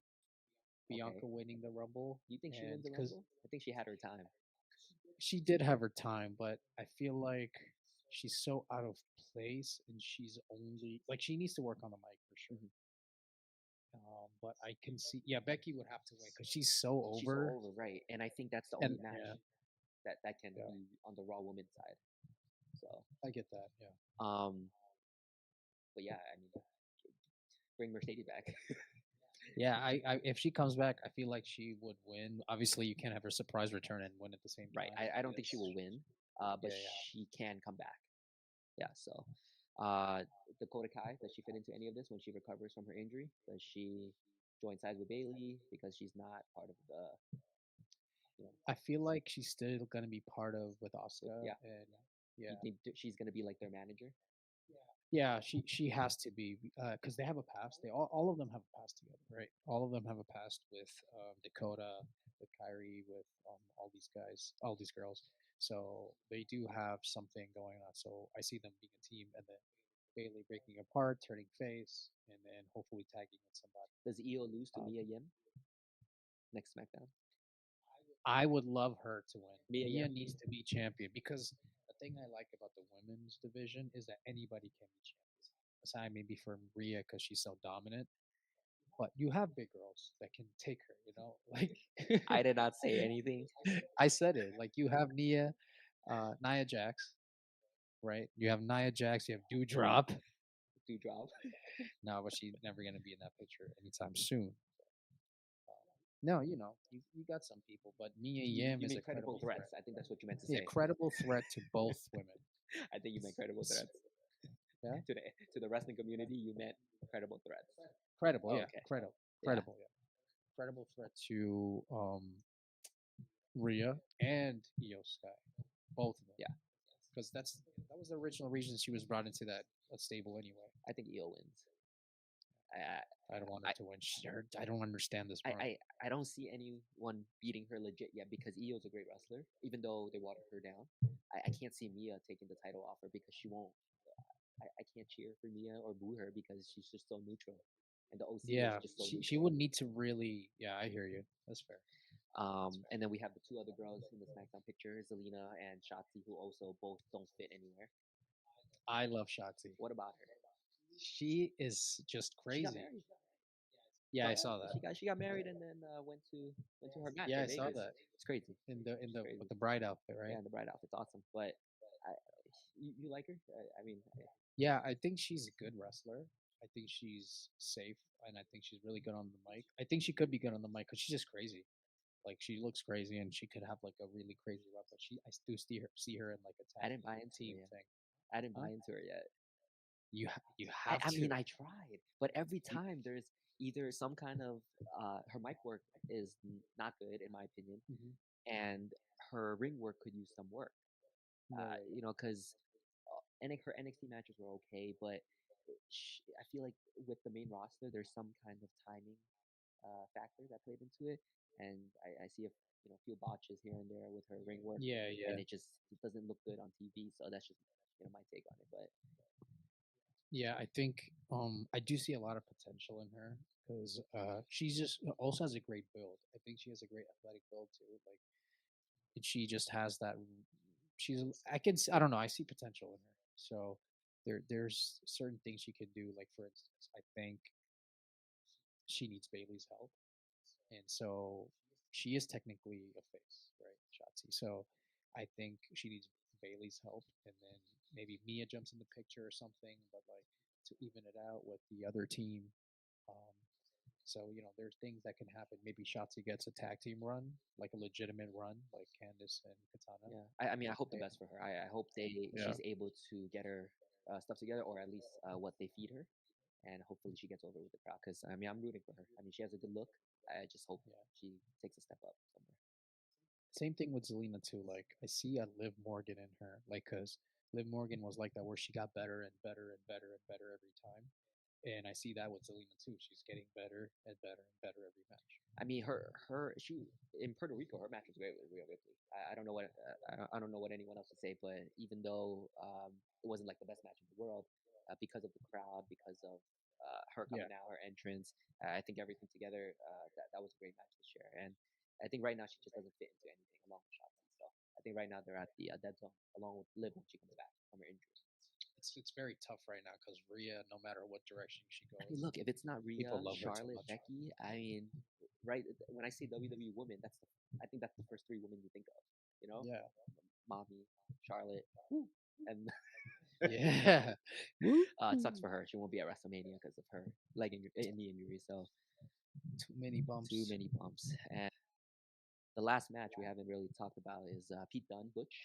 A: Okay.
B: Bianca winning the Rumble.
A: Do you think she
B: And
A: wins the
B: because
A: Rumble? I think she had her time.
B: she did have her time, but I feel like she's so out of place, and she's only like she needs to work on the mic for sure.
A: Mhm.
B: But I can see, yeah, Becky would have to win because she's so
A: She's so
B: over,
A: over, right? And I think that's the
B: and
A: only match
B: yeah,
A: that can
B: yeah,
A: be on the Raw women's side. So,
B: I get that. Yeah,
A: um, but yeah, I mean, bring Mercedes back.
B: yeah. If she comes back, I feel like she would win. Obviously, you can't have her surprise return and win at the same
A: Right.
B: time
A: I don't think she will
B: because
A: win, but
B: yeah, yeah.
A: she can come back. Yeah. So, uh, Dakota Kai, does she fit into any of this when she recovers from her injury? Does she join sides with Bailey because she's not part of you know,
B: I feel like she's still gonna be part of with Oscar,
A: yeah?
B: and
A: Do you
B: yeah,
A: think she's gonna be like their manager?
B: yeah, she has to be because they have a past. They all of them have a past together, right? All of them have a past with Dakota, with Kyrie, with all these guys, all these girls. So they do have something going on. So I see them being a team, and then Bailey breaking apart, turning face, and then hopefully tagging with somebody.
A: Does Io lose to
B: Um,
A: Mia Yim next SmackDown?
B: I would love her to win.
A: Mia
B: Mia
A: Yim?
B: needs to be champion because the thing I like about the women's division is that anybody can be champion. Aside maybe from Rhea because she's so dominant, but you have big girls that can take her.
A: I
B: Like
A: did not say anything.
B: I said it. Like you have Nia Jax, right? You have Nia Jax. You have Dewdrop.
A: Do drop.
B: No, but she's never gonna be in that picture anytime soon. No, you got some people, but Mia Yim
A: You
B: is
A: mean
B: a
A: credible
B: credible threat.
A: threats? I think that's what you meant to
B: Yeah,
A: say.
B: credible threat to both women.
A: I think you meant credible
B: S-
A: threats
B: Yeah,
A: to the wrestling community. You meant credible threats.
B: credible.
A: Oh,
B: Yeah,
A: okay. Yeah.
B: credible. Yeah, credible threat to Rhea and Io Sky, both of them.
A: Yeah.
B: Because that was the original reason she was brought into that stable anyway.
A: I think Io wins. I
B: I don't want her
A: I
B: to win. I don't understand this
A: I,
B: mark.
A: I don't see anyone beating her legit yet because Io's a great wrestler. Even though they watered her down, I can't see Mia taking the title off her because she won't. I can't cheer for Mia or boo her because she's just so neutral, and the OC is
B: Yeah,
A: just so
B: she
A: neutral.
B: would need to really. Yeah, I hear you. That's fair. That's fair.
A: And then we have the two other girls in the SmackDown picture, Zelina and Shotzi, who also both don't fit anywhere.
B: I love Shotzi.
A: What about her?
B: She is just
A: She got
B: crazy.
A: married.
B: Yeah,
A: So
B: I saw that.
A: she got married and then went to her match
B: Yeah,
A: in
B: I saw
A: Vegas.
B: that
A: It's crazy.
B: in
A: It's
B: the with
A: crazy.
B: the bride outfit,
A: Yeah,
B: right?
A: and the bride outfit's awesome. But I, you like her? I mean,
B: Yeah, I think she's a good wrestler. I think she's safe, and I think she's really good on the mic. I think she could be good on the mic because she's just crazy. Like she looks crazy, and she could have like a really crazy run. But I do see her in like a
A: I
B: tag
A: didn't buy into her
B: team
A: yet.
B: thing.
A: I didn't buy
B: Huh?
A: into her yet.
B: You
A: I,
B: have
A: I
B: to.
A: mean, I tried, but every
B: You,
A: time there's either some kind of her mic work is not good in my opinion,
B: mhm.
A: and her ring work could use some work.
B: Right.
A: Because her NXT matches were okay, but I feel like with the main roster, there's some kind of timing factor that played into it, and I see a few botches here and there with her ring work,
B: Yeah,
A: and
B: yeah,
A: it doesn't look good on TV. So that's just my take on it. But
B: yeah. I think I do see a lot of potential in her because she's just also has a great build. I think she has a great athletic build too. Like and she just has that. She's I don't know. I see potential in her. So there's certain things she can do. Like for instance, I think she needs Bailey's help, and so she is technically a face, right, Shotzi. So I think she needs Bailey's help, and then maybe Mia jumps in the picture or something, but like to even it out with the other team. Um, so there's things that can happen. Maybe Shotzi gets a tag team run, like a legitimate run, like Candice and Katana.
A: yeah, I mean, I hope the
B: And,
A: best for her. I hope
B: yeah,
A: she's able to get her stuff together, or at least what they feed her, and hopefully she gets over with the crowd. Because I mean, I'm rooting for her. I mean, she has a good look. I just hope
B: yeah.
A: she takes a step up somewhere.
B: Same thing with Zelina too. Like I see a Liv Morgan in her, like because Liv Morgan was like that, where she got better and better and better and better every time, and I see that with Zelina too. She's getting better and better and better every match.
A: I mean, she in Puerto Rico, her match was great with Rhea Ripley. I don't know what I don't know what anyone else would say, but even though it wasn't like the best match in the world, because of the crowd, because of her
B: Yeah,
A: coming out, her entrance, I think everything together, that was a great match this year. And I think right now she just doesn't fit into anything along with Shotzi. So I think right now they're at the dead zone along with Liv when she comes back from her injury.
B: it's very tough right now because Rhea, no matter what direction she
A: I mean,
B: goes,
A: look, if it's not
B: people
A: Rhea,
B: love her too
A: Charlotte,
B: much.
A: Becky, I mean, right? When I say WWE women, I think that's the first three women you think of. You know,
B: Yeah,
A: Mommy, Charlotte, woo, and
B: yeah. Woo!
A: it sucks for her. She won't be at WrestleMania because of her knee injury. So
B: Too many
A: too
B: bumps.
A: many bumps. And the last match we haven't really talked about is Pete Dunne, Butch,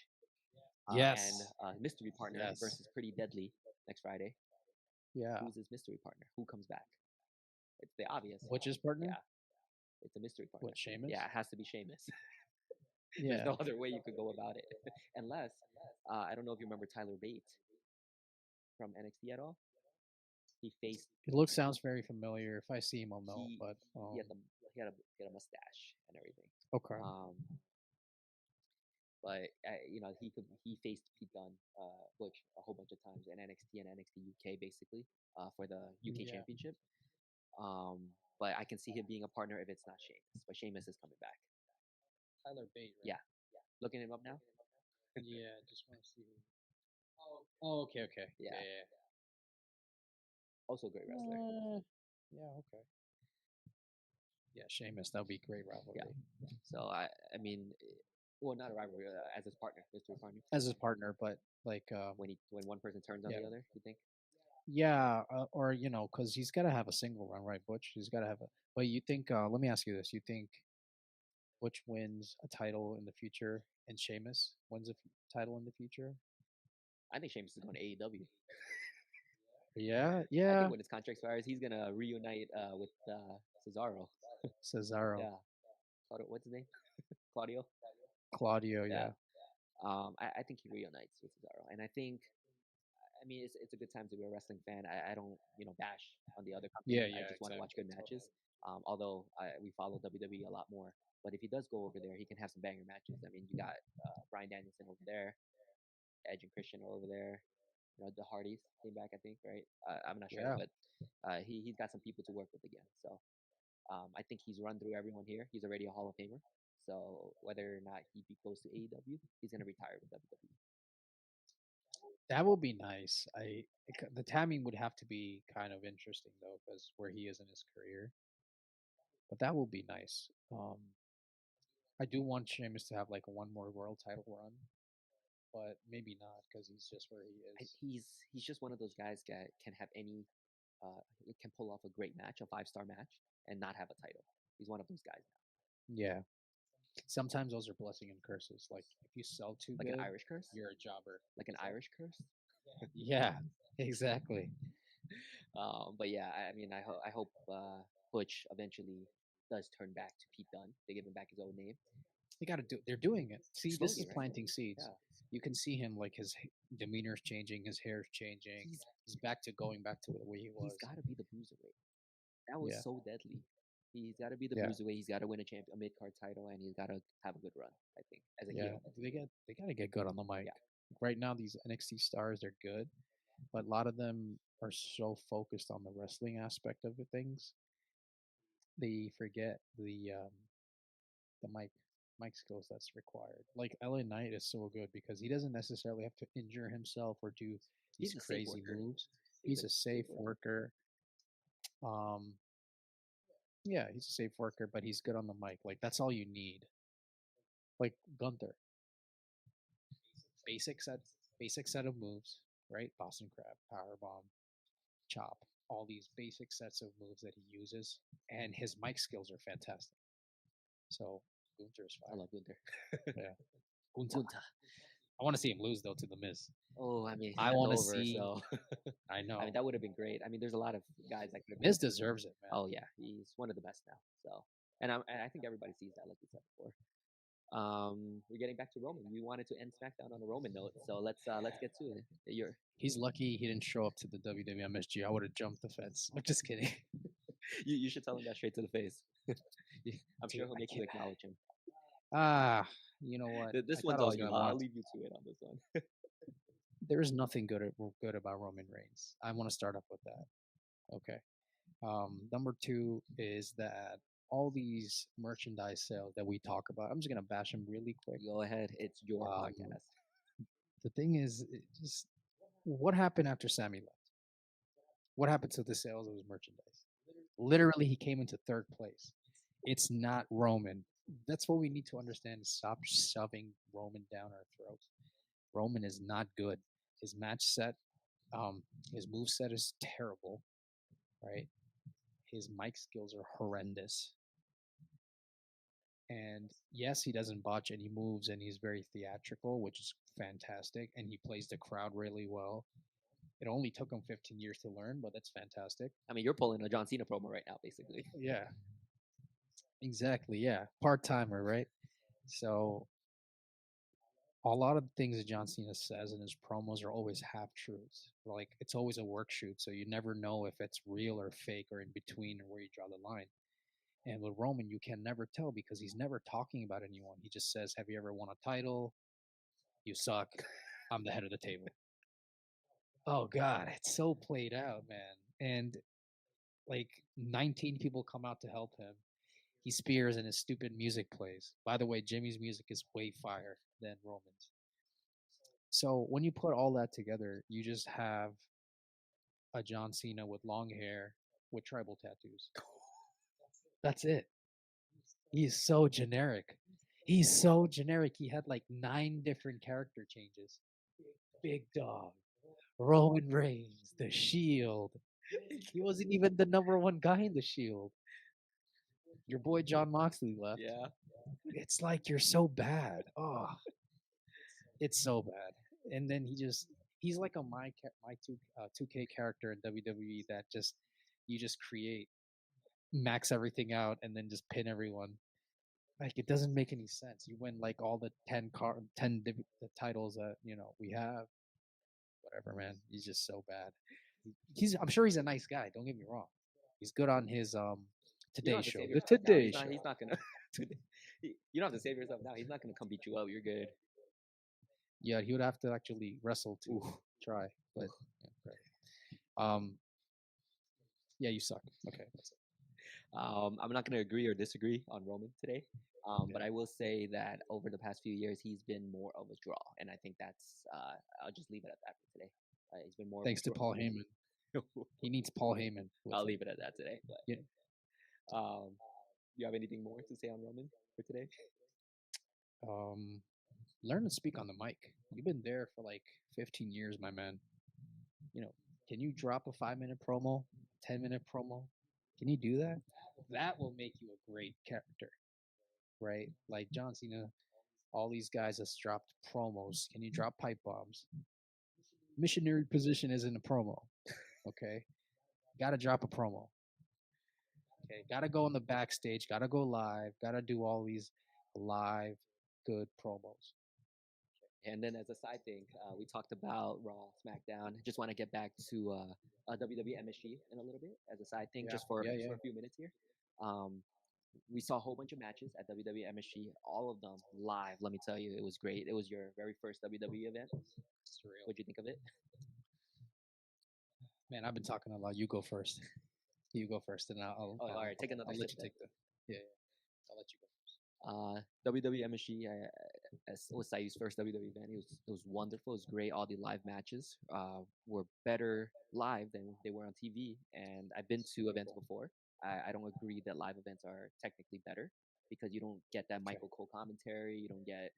A: and
B: Yes,
A: mystery partner
B: yes.
A: versus Pretty Deadly next Friday.
B: Yeah.
A: Who's his mystery partner? Who comes back? It's the obvious.
B: Butch's partner?
A: Yeah, it's a mystery partner.
B: What, Sheamus?
A: Yeah, it has to be Sheamus. There's
B: Yeah.
A: no other way you could go about it, unless I don't know if you remember Tyler Bate from NXT at all. He faced
B: It looks sounds very familiar. If I see him, I'll know.
A: he
B: But
A: he had the he had a mustache and everything.
B: okay.
A: Um, but he faced Pete Dunne, Butch a whole bunch of times in NXT and NXT UK basically for the UK
B: Yeah.
A: Championship. But I can see him being a partner if it's not Sheamus. But Sheamus is coming back.
B: Tyler Bate, right?
A: Yeah, looking him up now.
B: Yeah, just want to see who. Oh, okay, okay.
A: Yeah,
B: Yeah,
A: also a great
B: yeah.
A: wrestler.
B: Yeah, okay. Yeah, Sheamus, that would be great
A: Yeah.
B: rivalry
A: So I mean, well, not a rivalry as his partner, mystery partner.
B: as his partner, but like,
A: When one person turns on
B: yeah,
A: the other, you think?
B: yeah, or because he's got to have a single run, right? Butch, he's got to have a. But you think? Let me ask you this: you think Butch wins a title in the future, and Sheamus wins a title in the future?
A: I think Sheamus is going to AEW.
B: Yeah,
A: I think
B: yeah.
A: when his contract expires, he's gonna reunite with Cesaro.
B: Cesaro,
A: Yeah, what's his name? Claudio.
B: Claudio,
A: Yeah.
B: yeah,
A: I think he reunites with Cesaro, and I mean, it's a good time to be a wrestling fan. I don't bash on the other
B: yeah,
A: company. I
B: yeah,
A: just want to watch
B: exactly,
A: good
B: totally.
A: matches. Although we follow WWE a lot more, but if he does go over there, he can have some banger matches. I mean, you got Brian Danielson over there, Edge and Christian are over there. The Hardys came back, I think, right? I'm not sure,
B: Yeah,
A: but he's got some people to work with again. So I think he's run through everyone here. He's already a Hall of Famer. So whether or not he goes to AEW, he's gonna retire with WWE.
B: that would be nice. The timing would have to be kind of interesting though, because where he is in his career. but that will be nice. I do want Sheamus to have like one more world title run, but maybe not because he's just where he is.
A: He's just one of those guys that can have any can pull off a great match, a 5-star match, and not have a title. He's one of those guys now,
B: Yeah. Sometimes those are blessing and curses. Like if you sell too
A: like an
B: good,
A: Irish curse,
B: you're a jobber.
A: like an
B: So
A: Irish curse.
B: yeah, exactly.
A: But yeah, I mean, I hope Butch eventually does turn back to Pete Dunne. They give him back his old name
B: They got to do. They're doing it. See, this
A: slowly,
B: is
A: right?
B: planting seeds.
A: Yeah,
B: You can see him like his demeanor's changing, his hair's changing.
A: he's
B: He's back to going back to the way he
A: he's
B: was.
A: got to be the bruiserweight. That was
B: Yeah,
A: so deadly. He's got to be the
B: yeah,
A: bruiserweight. He's got to win a mid card title, and he's got to have a good run. I think as a
B: yeah.
A: heel.
B: They got to get good on the mic.
A: Yeah,
B: Right now, these NXT stars they're good, but a lot of them are so focused on the wrestling aspect of the things they forget the mic skills that's required. Like LA Knight is so good because he doesn't necessarily have to injure himself or do these
A: he's a safe
B: crazy
A: worker.
B: moves.
A: He's
B: He's
A: a
B: a
A: safe
B: safe
A: worker.
B: worker. Um, yeah, he's a safe worker, but he's good on the mic. Like that's all you need. Like Gunther, basic set, basic set of moves, right? Boston Crab, Power Bomb, Chop, all these basic sets of moves that he uses, and his mic skills are fantastic. So Gunther's
A: I
B: fire.
A: love Gunther.
B: Yeah, Gunther.
A: Gunta.
B: I want to see him lose though to the Miz.
A: Oh, I mean,
B: I
A: it's
B: want to
A: over.
B: see.
A: So,
B: I
A: I mean,
B: know
A: that would have been great. I mean, there's a lot of guys that could have been.
B: Miz deserves it, man.
A: Oh yeah, he's one of the best now. So, and I think everybody sees that, like you said before. We're getting back to Roman. We wanted to end SmackDown on a Roman note, so let's get to it. You're
B: He's lucky he didn't show up to the WWE MSG. I would have jumped the fence. I'm just kidding.
A: you should tell him that straight to the face. I'm sure
B: Dude,
A: he'll
B: I
A: make you
B: can't.
A: acknowledge him.
B: Ah, you know what? I
A: This
B: thought
A: one's
B: I was
A: on you.
B: gonna
A: I'll
B: want.
A: leave you to it on this one.
B: There is nothing good about Roman Reigns. I want to start up with that. Okay. Number two is that all these merchandise sales that we talk about, I'm just gonna bash them really quick.
A: Go ahead. It's your
B: Um,
A: podcast.
B: the thing is, it just what happened after Sammy left? What happened to the sales of his merchandise? Literally, he came into third place. It's not Roman. That's what we need to understand. Is stop shoving Roman down our throats. Roman is not good. His match set, um, his move set is terrible. Right? His mic skills are horrendous. And yes, he doesn't botch any moves, and he's very theatrical, which is fantastic. And he plays the crowd really well. It only took him 15 years to learn, but that's fantastic.
A: I mean, you're pulling a John Cena promo right now, basically.
B: Yeah, exactly. Yeah, part timer, right? So a lot of the things that John Cena says in his promos are always half truths. Like it's always a work shoot, so you never know if it's real or fake or in between or where you draw the line. And with Roman, you can never tell because he's never talking about anyone. He just says, "Have you ever won a title? You suck. I'm the head of the table." Oh God, it's so played out, man. And like 19 people come out to help him. He spears and his stupid music plays. By the way, Jimmy's music is way fire than Roman's. So when you put all that together, you just have a John Cena with long hair with tribal tattoos. That's it. He's so generic. He's so generic. He had like 9 different character changes. Big Dog, Roman Reigns, The Shield. He wasn't even the number one guy in The Shield. Your boy John Moxley left.
A: Yeah.
B: It's like you're so bad. Oh, it's so bad. And then he's like a my 2K character in WWE that just you just create max everything out and then just pin everyone. Like it doesn't make any sense. You win like all the 10 the titles that we have. Whatever, man. He's just so bad. I'm sure he's a nice guy. Don't get me wrong. He's good on his
A: You don't
B: Today
A: have to
B: Show.
A: save
B: The
A: yourself now.
B: Today Show.
A: He's not gonna. You don't have to save yourself now. He's not gonna come beat you up. You're good.
B: Yeah, he would have to actually wrestle to
A: Ooh.
B: try. But
A: Ooh.
B: yeah, right. Yeah, you suck. Okay, that's it.
A: I'm not going to agree or disagree on Roman today, but
B: Yeah.
A: I will say that over the past few years, he's been more of a draw, and I think that's. I'll just leave it at that for today. He's been more of a
B: Thanks to
A: draw.
B: Paul Heyman. He needs Paul Heyman. With
A: I'll
B: him.
A: leave it at that today.
B: Yeah.
A: But you have anything more to say on Roman for today?
B: Um, learn to speak on the mic. You've been there for like 15 years, my man. You know, can you drop a 5 minute promo, 10 minute promo? Can you do that? That will make you a great character, right? Like John Cena, all these guys have dropped promos. Can you drop pipe bombs? Missionary position isn't a promo. Okay, got to drop a promo. Okay, got to go on the backstage. Got to go live. Got to do all these live good promos.
A: And then as a side thing, we talked about Raw, SmackDown. Just want to get back to WWE MSG in a little bit as a side thing,
B: Yeah,
A: just for
B: yeah, yeah.
A: a few minutes here. Um, we saw a whole bunch of matches at WWE MSG, all of them live. Let me tell you, it was great. It was your very first WWE event.
B: Surreal.
A: What'd you think of it?
B: Man, I've been talking a lot. You go first. You go first, and
A: Oh, all right, take another
B: I'll
A: sip
B: let you
A: then.
B: take the. Yeah, yeah. I'll let you go first.
A: WWE MSG as was Saeed's first WWE event. It was wonderful. It was great. All the live matches were better live than they were on TV. And I've been to events
B: Beautiful.
A: before. I don't agree that live events are technically better because you don't get that
B: Okay.
A: Michael Cole commentary. You don't get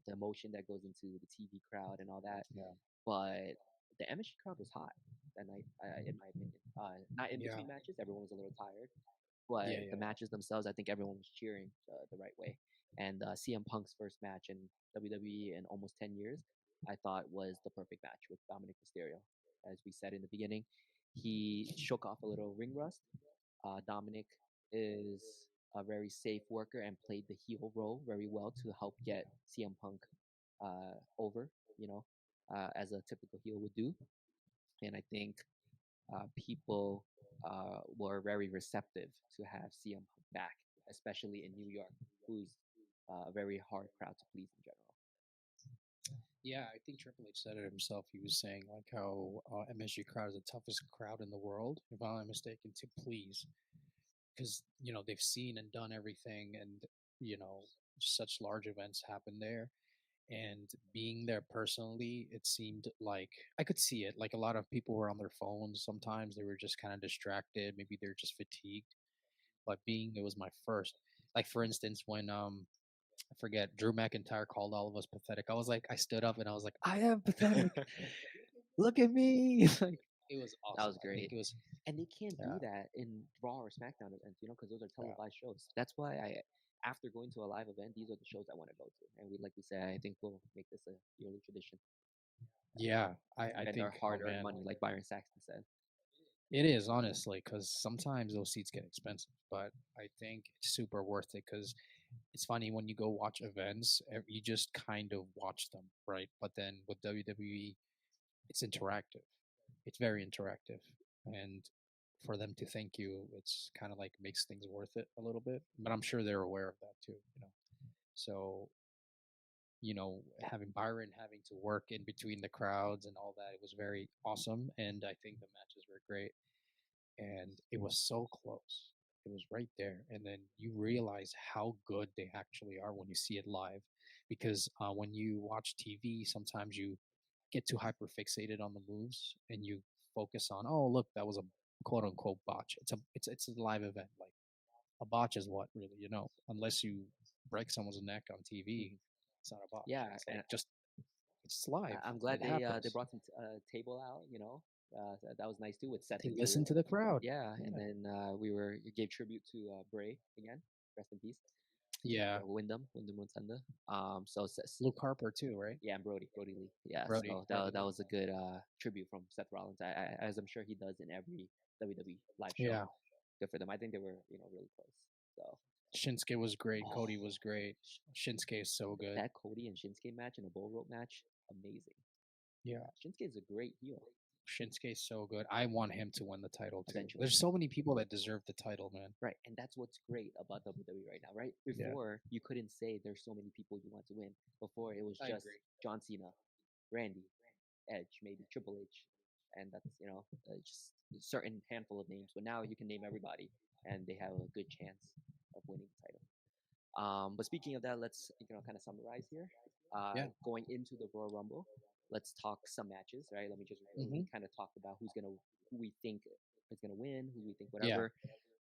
A: the emotion that goes into the TV crowd and all that.
B: Yeah.
A: But the MSG crowd was hot that night, in my opinion. Not in
B: Yeah.
A: between matches. Everyone was a little tired,
B: Yeah.
A: but the
B: Yeah.
A: matches themselves, I think everyone was cheering the right way. And CM Punk's first match in WWE in almost 10 years, I thought was the perfect match with Dominic Mysterio. As we said in the beginning, he shook off a little ring rust. Dominic is a very safe worker and played the heel role very well to help get CM Punk over, you know, as a typical heel would do. And I think people were very receptive to have CM Punk back, especially in New York, who's a very hard crowd to please in general.
B: Yeah, I think Triple H said it himself. He was saying like how MSG crowd is the toughest crowd in the world, if I'm not mistaken, to please, because they've seen and done everything, and such large events happen there. And being there personally, it seemed like I could see it. Like a lot of people were on their phones. Sometimes they were just kind of distracted. Maybe they're just fatigued. But it was my first. Like for instance, when I forget Drew McIntyre called all of us pathetic. I was like, I stood up and I was like, I am pathetic. Look at me. Like it was
A: That
B: awesome.
A: was
B: I think
A: great.
B: it was.
A: And they can't
B: Yeah,
A: do that in Raw or SmackDown events, because those are
B: yeah,
A: televised shows. That's why after going to a live event, these are the shows I want to go to. And we, like we say, I think we'll make this a yearly tradition.
B: yeah. I
A: And our
B: think, oh
A: hard-earned
B: man,
A: money, like Byron Saxton said.
B: it is honestly because sometimes those seats get expensive, but I think it's super worth it because it's funny when you go watch events, you just kind of watch them, right? But then with WWE, it's interactive. It's very interactive, and for them to thank you, it's kind of like makes things worth it a little bit. But I'm sure they're aware of that too, So having Byron having to work in between the crowds and all that, it was very awesome, and I think the matches were great, and it was so close. It was right there, and then you realize how good they actually are when you see it live, because when you watch TV, sometimes you get too hyper fixated on the moves and you focus on, oh look, that was a quote unquote botch. It's a live event. Like a botch is what really, unless you break someone's neck on TV,
A: Mhm.
B: it's not a botch.
A: Yeah,
B: It's
A: and
B: like just it's live.
A: I'm glad
B: It
A: they
B: happens.
A: brought some table out. That was nice too with Seth
B: They
A: and Drew.
B: listen to the crowd.
A: Yeah, and
B: Yeah.
A: then you gave tribute to Bray again. Rest in peace.
B: Yeah.
A: Wyndham Rotunda. So
B: Luke Harper too, right?
A: yeah, and Brody Lee. Yeah, so
B: Brody
A: that
B: Lee.
A: was a good tribute from Seth Rollins, as I'm sure he does in every WWE live show.
B: Yeah.
A: Good for them. I think they were really close. So
B: Shinsuke was great.
A: oh,
B: Cody was great. Shinsuke is so good.
A: that Cody and Shinsuke match in a bull rope match, amazing.
B: Yeah.
A: Shinsuke is a great heel.
B: Shinsuke is so good. I want him to win the title too.
A: Eventually.
B: There's so many people that deserve the title, man.
A: Right, and that's what's great about WWE right now, right?
B: Yeah.
A: Before you couldn't say there's so many people you want to win. Before it was
B: I
A: just
B: agree.
A: John Cena, Randy, Edge, maybe Triple H, and that's just a certain handful of names. But now you can name everybody, and they have a good chance of winning the title. But speaking of that, let's kind of summarize here.
B: Yeah.
A: Going into the Royal Rumble, let's talk some matches, right? Let me just
B: Hmm.
A: we kind of talked about who we think is gonna win, who we think
B: Yeah.
A: whatever.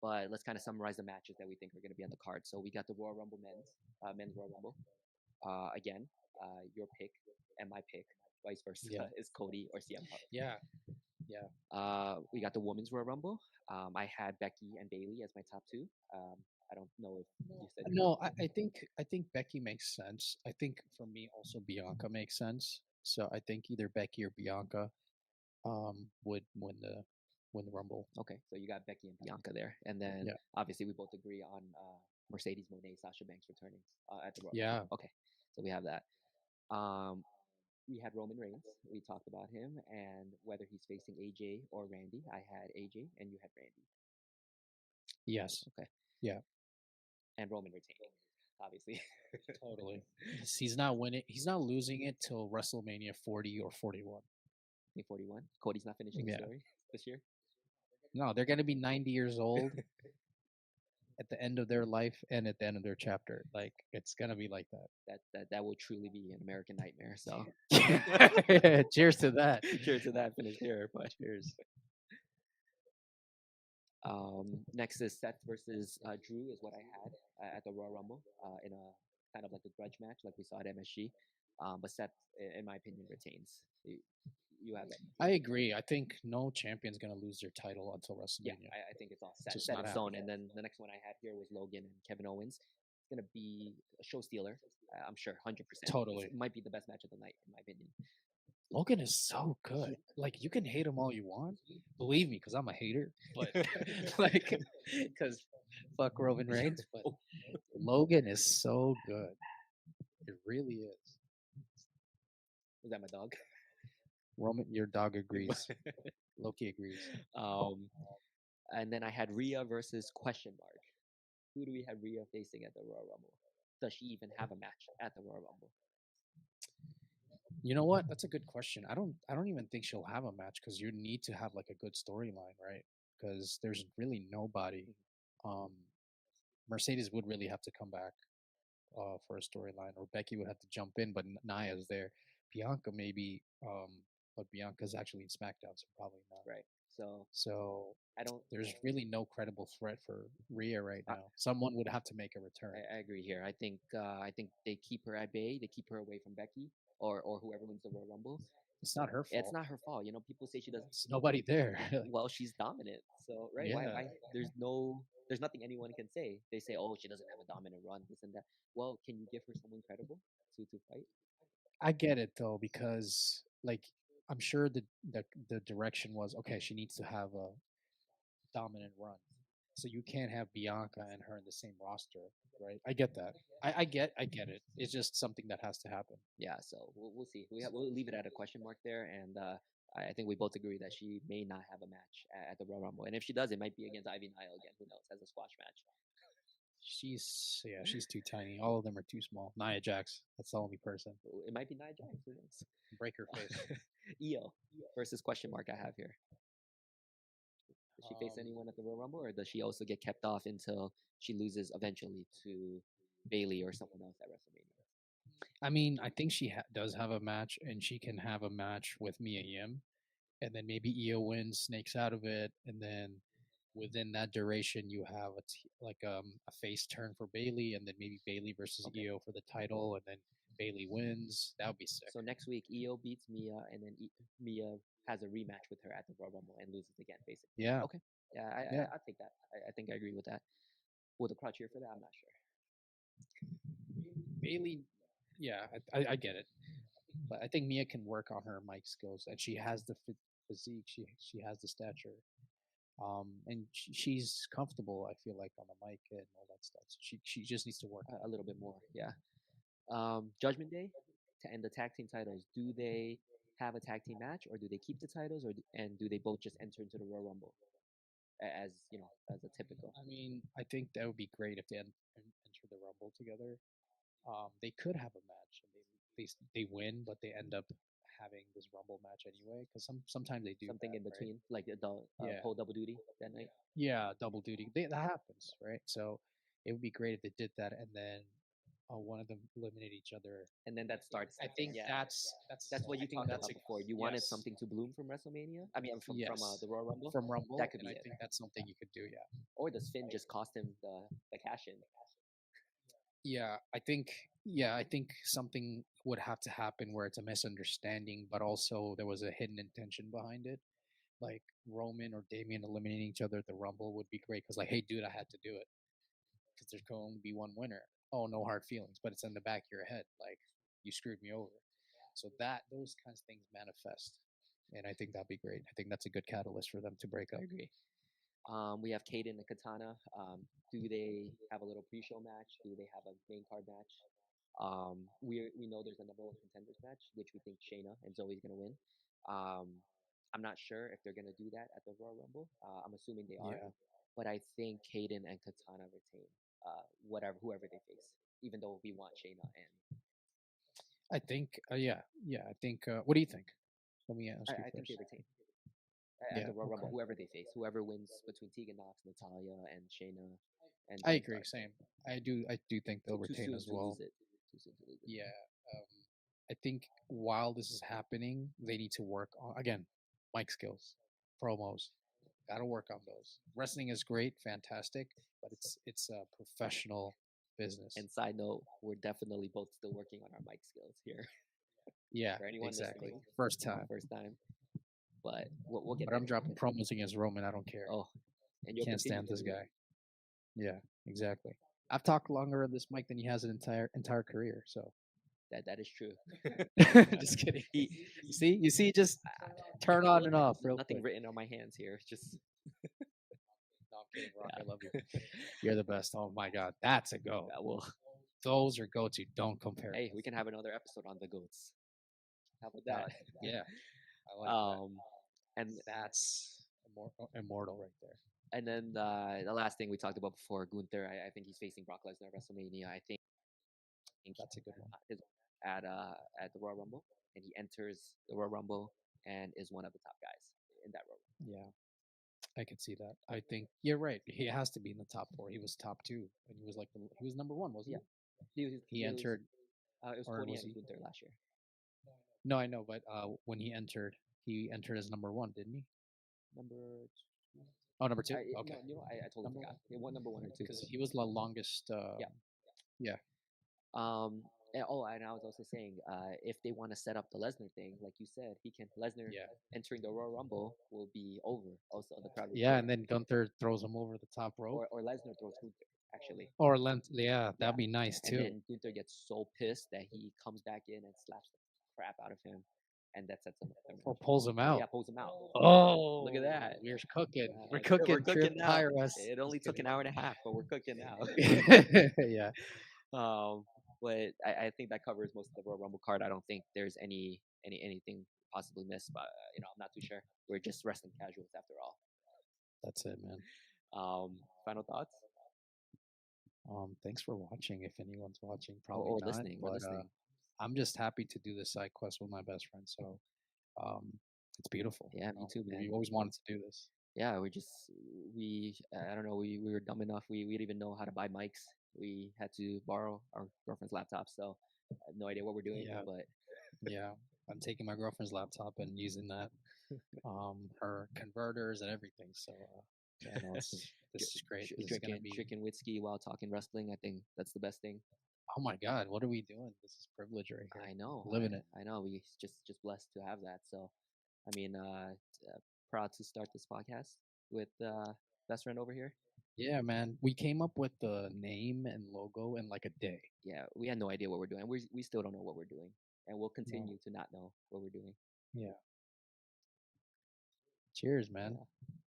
A: But let's kind of summarize the matches that we think are going to be on the card. So we got the Royal Rumble men's Royal Rumble. Again, your pick and my pick, vice versa,
B: Yeah.
A: is Cody or CM Punk.
B: Yeah. Yeah.
A: We got the women's Royal Rumble. I had Becky and Bailey as my top two. I don't know if you said
B: No, I think Becky makes sense. I think for me also Bianca makes sense. So I think either Becky or Bianca would win the Rumble.
A: okay. So you got Becky and Bianca there, and then
B: Yeah.
A: obviously we both agree on Mercedes Moné, Sasha Banks returning at the Royal
B: Yeah.
A: Rumble. Okay, so we have that. Um, we had Roman Reigns. We talked about him and whether he's facing AJ or Randy. I had AJ and you had Randy.
B: Yes.
A: Okay,
B: Yeah.
A: and Roman retaining, obviously.
B: Totally. He's not winning. He's not losing it till WrestleMania 40 or 41.
A: 41. Cody's not finishing the
B: Yeah.
A: story this year.
B: No, they're going to be 90 years old at the end of their life and at the end of their chapter. Like it's going to be like
A: That will truly be an American nightmare. So
B: that. Cheers to that.
A: cheers to that. Finish here, but
B: Cheers.
A: next is Seth versus Drew is what I had at the Royal Rumble in a kind of like a grudge match, like we saw at MSG. But Seth, in my opinion, retains. You have that.
B: I agree. I think no champion's going to lose their title until
A: Yeah,
B: WrestleMania.
A: I think it's all
B: Just
A: set
B: not
A: in stone.
B: happening.
A: And then the next one I had here was Logan and Kevin Owens. It's gonna be a show stealer. I'm sure, 100%.
B: Totally.
A: It might be the best match of the night, in my opinion.
B: Logan is so good. Like you can hate him all you want, believe me, because I'm a hater. But like, because fuck Roman Reigns, but Logan is so good. It really is.
A: Was that my dog?
B: Roman, your dog agrees. Loki agrees.
A: um, and then I had Rhea versus question mark. Who do we have Rhea facing at the Royal Rumble? Does she even have a match at the Royal Rumble?
B: You know what? That's a good question. I don't even think she'll have a match because you need to have like a good storyline, right? Because there's really nobody. Um, Mercedes would really have to come back for a storyline, or Becky would have to jump in, but Nia's there. Bianca maybe, but Bianca's actually in SmackDown, so probably not.
A: Right. So
B: So
A: I don't.
B: there's really no credible threat for Rhea right
A: I,
B: now. Someone would have to make a return.
A: I agree here. I think they keep her at bay. They keep her away from Becky or whoever wins the Royal Rumble.
B: It's not her fault.
A: It's not her fault. You know, people say she doesn't.
B: It's nobody there.
A: Well, she's dominant. So right,
B: Yeah.
A: why? There's nothing anyone can say. They say, oh, she doesn't have a dominant run, this and that. Well, can you give her someone credible to fight?
B: I get it though because like I'm sure the direction was okay. She needs to have a dominant run, so you can't have Bianca and her in the same roster, right? I get that. I get it. It's just something that has to happen.
A: Yeah, so we'll see. We'll leave it at a question mark there, and I think we both agree that she may not have a match at the Royal Rumble, and if she does, it might be against Ivy Nile again. Who knows? As a squash match.
B: She's too tiny. All of them are too small. Nia Jax, that's the only person.
A: It might be Nia Jax. Who knows?
B: Break her face.
A: Io versus question mark I have here. Does she face
B: Um,
A: anyone at the Royal Rumble, or does she also get kept off until she loses eventually to Bailey or someone else at WrestleMania?
B: I mean, I think she does have a match, and she can have a match with Mia Yim, and then maybe Io wins, snakes out of it, and then within that duration, you have like a face turn for Bailey, and then maybe Bailey versus
A: Okay.
B: Io for the title, and then Bailey wins. That would be sick.
A: So next week, Io beats Mia, and then Mia has a rematch with her at the Royal Rumble and loses again, basically.
B: Yeah,
A: Okay. Yeah,
B: yeah.
A: I'll take that. I think I agree with that. Will the crowd cheer for that? I'm not sure.
B: Bailey, yeah, I get it, but I think Mia can work on her mic skills, and she has the physique. She has the stature. And she's comfortable. I feel like on the mic and all that stuff. So she just needs to work
A: A little bit more, yeah. Judgment Day and the tag team titles. Do they have a tag team match, or do they keep the titles, and do they both just enter into the Royal Rumble as you know as a typical?
B: I mean, I think that would be great if they enter the Rumble together. They could have a match and they win, but they end up having this Rumble match anyway. Because sometimes they do
A: Something
B: that,
A: in
B: right?
A: between, like the
B: Yeah.
A: whole double duty that night.
B: Yeah, double duty. That happens, right? So it would be great if they did that, and then one of them eliminate each other.
A: And then that starts
B: I
A: the thing.
B: think
A: Yeah,
B: that's
A: that's what
B: I
A: you
B: think
A: talked
B: that's
A: about
B: a
A: before. You wanted
B: yes,
A: something to bloom from WrestleMania. I mean, from
B: yes
A: the Royal Rumble.
B: from
A: That
B: Rumble,
A: could
B: and
A: be
B: I
A: it.
B: think that's something you could do. Yeah,
A: Or does Finn just cost him the cash in?
B: yeah, I think yeah, I think something would have to happen where it's a misunderstanding, but also there was a hidden intention behind it. Like Roman or Damien eliminating each other at the Rumble would be great because, like, hey, dude, I had to do it because there's going to be one winner. Oh, no hard feelings, but it's in the back of your head, like you screwed me over. So that those kinds of things manifest, and I think that'd be great. I think that's a good catalyst for them to break
A: I
B: up.
A: agree. We have Kaden and Katana. Do they have a little pre-show match? Do they have a main card match? We know there's a number one contenders match, which we think Shayna and Zoe's gonna win. Um, I'm not sure if they're gonna do that at the Royal Rumble. I'm assuming they are,
B: Yeah,
A: but I think Kaden and Katana retain whoever they face, even though we want Shayna and
B: I think. Yeah. I think. What do you think? Let me ask you
A: I think they
B: first.
A: retain at
B: Yeah.
A: the Royal Rumble,
B: Okay.
A: whoever they face, whoever wins between Tegan Knox, Natalia, and Shayna and
B: I
A: Zoe
B: agree.
A: Stark.
B: Same. I do. I do think they'll
A: Too
B: retain
A: soon
B: as
A: to lose
B: well.
A: it. Too soon to lose it.
B: Yeah. Um, I think while this is happening, they need to work on again, mic skills, promos. Got to work on those. Wrestling is great, fantastic, but it's a professional business.
A: And side note, we're definitely both still working on our mic skills here.
B: Yeah,
A: For anyone
B: exactly.
A: listening,
B: First time.
A: first time, but we'll get
B: But I'm
A: there.
B: dropping promos against Roman. I don't care.
A: Oh, and you'll
B: Can't
A: continue
B: stand
A: to
B: this
A: do it.
B: guy. Yeah, exactly. I've talked longer on this mic than he has an entire career. So
A: That is true.
B: just kidding.
A: he,
B: You see, just turn on
A: look,
B: and off real
A: nothing
B: quick.
A: written on my hands here. Just
B: No, I'm kidding, Rock. I love you.
A: yeah.
B: You're the best. Oh my God, that's a go.
A: Well,
B: Those are go to. Don't compare.
A: hey, we can have another episode on the goats. How about
B: That
A: that?
B: yeah, I like that.
A: Um, and
B: That's immortal right there.
A: and then the last thing we talked about before, Gunther. I think he's facing Brock Lesnar at WrestleMania. I think
B: That's a good one.
A: his at the Royal Rumble, and he enters the Royal Rumble and is one of the top guys in that Royal Rumble.
B: Yeah, I can see that. I think you're right. He has to be in the top four. He was top two, and he was like he was number one, wasn't
A: Yeah, he was
B: he? He entered,
A: it was
B: or
A: Cody
B: was
A: and
B: he?
A: Gunther last year.
B: No, I know, but when he entered as number one, didn't he?
A: Number
B: Oh, number two.
A: I
B: Okay,
A: no, I totally
B: number
A: forgot.
B: one
A: He won number one or two.
B: because he was the longest.
A: Yeah.
B: Yeah,
A: And I was also saying, if they want to set up the Lesnar thing, like you said, he can Lesnar
B: yeah,
A: entering the Royal Rumble will be over. Also, the crowd will
B: yeah.
A: cheer,
B: And then Gunther throws him over the top rope,
A: or Lesnar throws Gunther actually.
B: or length. Yeah,
A: Yeah,
B: that'd be nice
A: and
B: too.
A: then Gunther gets so pissed that he comes back in and slaps the crap out of him, and that sets him up.
B: Or pulls him
A: Yeah,
B: out.
A: pulls him out.
B: Oh,
A: Look at that.
B: we're cooking. We're
A: We're
B: cooking. Trip
A: cooking now.
B: Pyros.
A: It only
B: Just
A: took
B: kidding.
A: an hour and a half, but we're cooking now.
B: Yeah,
A: um, but I think that covers most of the Royal Rumble card. I don't think there's anything possibly missed, but I'm not too sure. We're just wrestling casuals after all.
B: that's it, man.
A: Final thoughts
B: Thanks for watching. If anyone's watching,
A: or,
B: probably
A: or
B: not.
A: listening or
B: But
A: listening.
B: I'm just happy to do this side quest with my best friend. So um, it's beautiful.
A: Yeah, me too, man.
B: We always wanted to do this.
A: Yeah, we I don't know, we were dumb enough, we didn't even know how to buy mics. We had to borrow our girlfriend's laptop, so I have no idea what we're doing,
B: Yeah,
A: but
B: yeah. I'm taking my girlfriend's laptop and using that, her converters and everything. So yeah, no, this is great. This is gonna be.
A: drinking whiskey while talking wrestling. I think that's the best thing.
B: Oh my God, what are we doing? This is privilege right here.
A: I know,
B: Living it.
A: I know. We just blessed to have that. So, I mean, proud to start this podcast with best friend over here.
B: Yeah, man. We came up with the name and logo in like a day.
A: Yeah, we had no idea what we're doing. We still don't know what we're doing, and we'll
B: No.
A: continue to not know what we're doing.
B: Yeah. Cheers, man.
A: Yeah,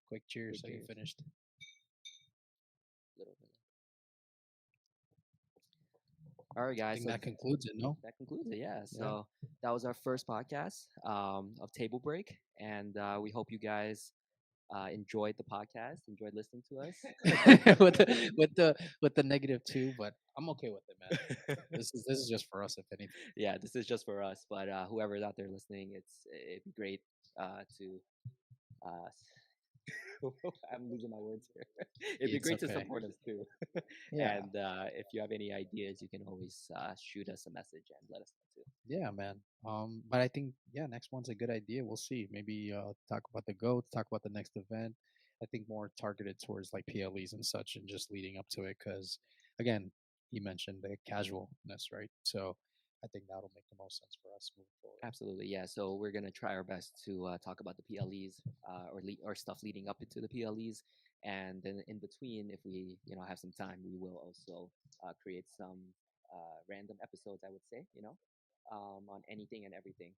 B: Quick cheers.
A: quick
B: So you
A: cheers.
B: finished.
A: Little. All right,
B: I
A: guys.
B: think
A: So
B: that concludes it, no?
A: that concludes it. Yeah.
B: Yeah.
A: So that was our first podcast of Table Break, and we hope you guys enjoyed the podcast, enjoyed listening to us.
B: With the negative two, but I'm okay with it, man. This is just for us, if anything.
A: Yeah, this is just for us, but whoever's out there listening, it'd be great to uh, I'm losing my words here. It'd be
B: It's
A: great to
B: okay.
A: support us too.
B: Yeah.
A: And if you have any ideas, you can always shoot us a message and let us know too.
B: Yeah, man. But I think yeah, next one's a good idea. We'll see. Maybe talk about the goats, talk about the next event. I think more targeted towards like PLEs and such, and just leading up to it. Because again, you mentioned the casualness, right? So I think that'll make the most sense for us moving forward.
A: Absolutely, yeah. So we're gonna try our best to talk about the PLEs or stuff leading up into the PLEs, and then in between, if we have some time, we will also create some random episodes. I would say on anything and everything,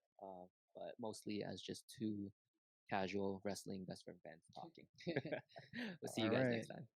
A: but mostly as just two casual wrestling best friend fans talking. We'll see you
B: All
A: guys
B: right.
A: next time.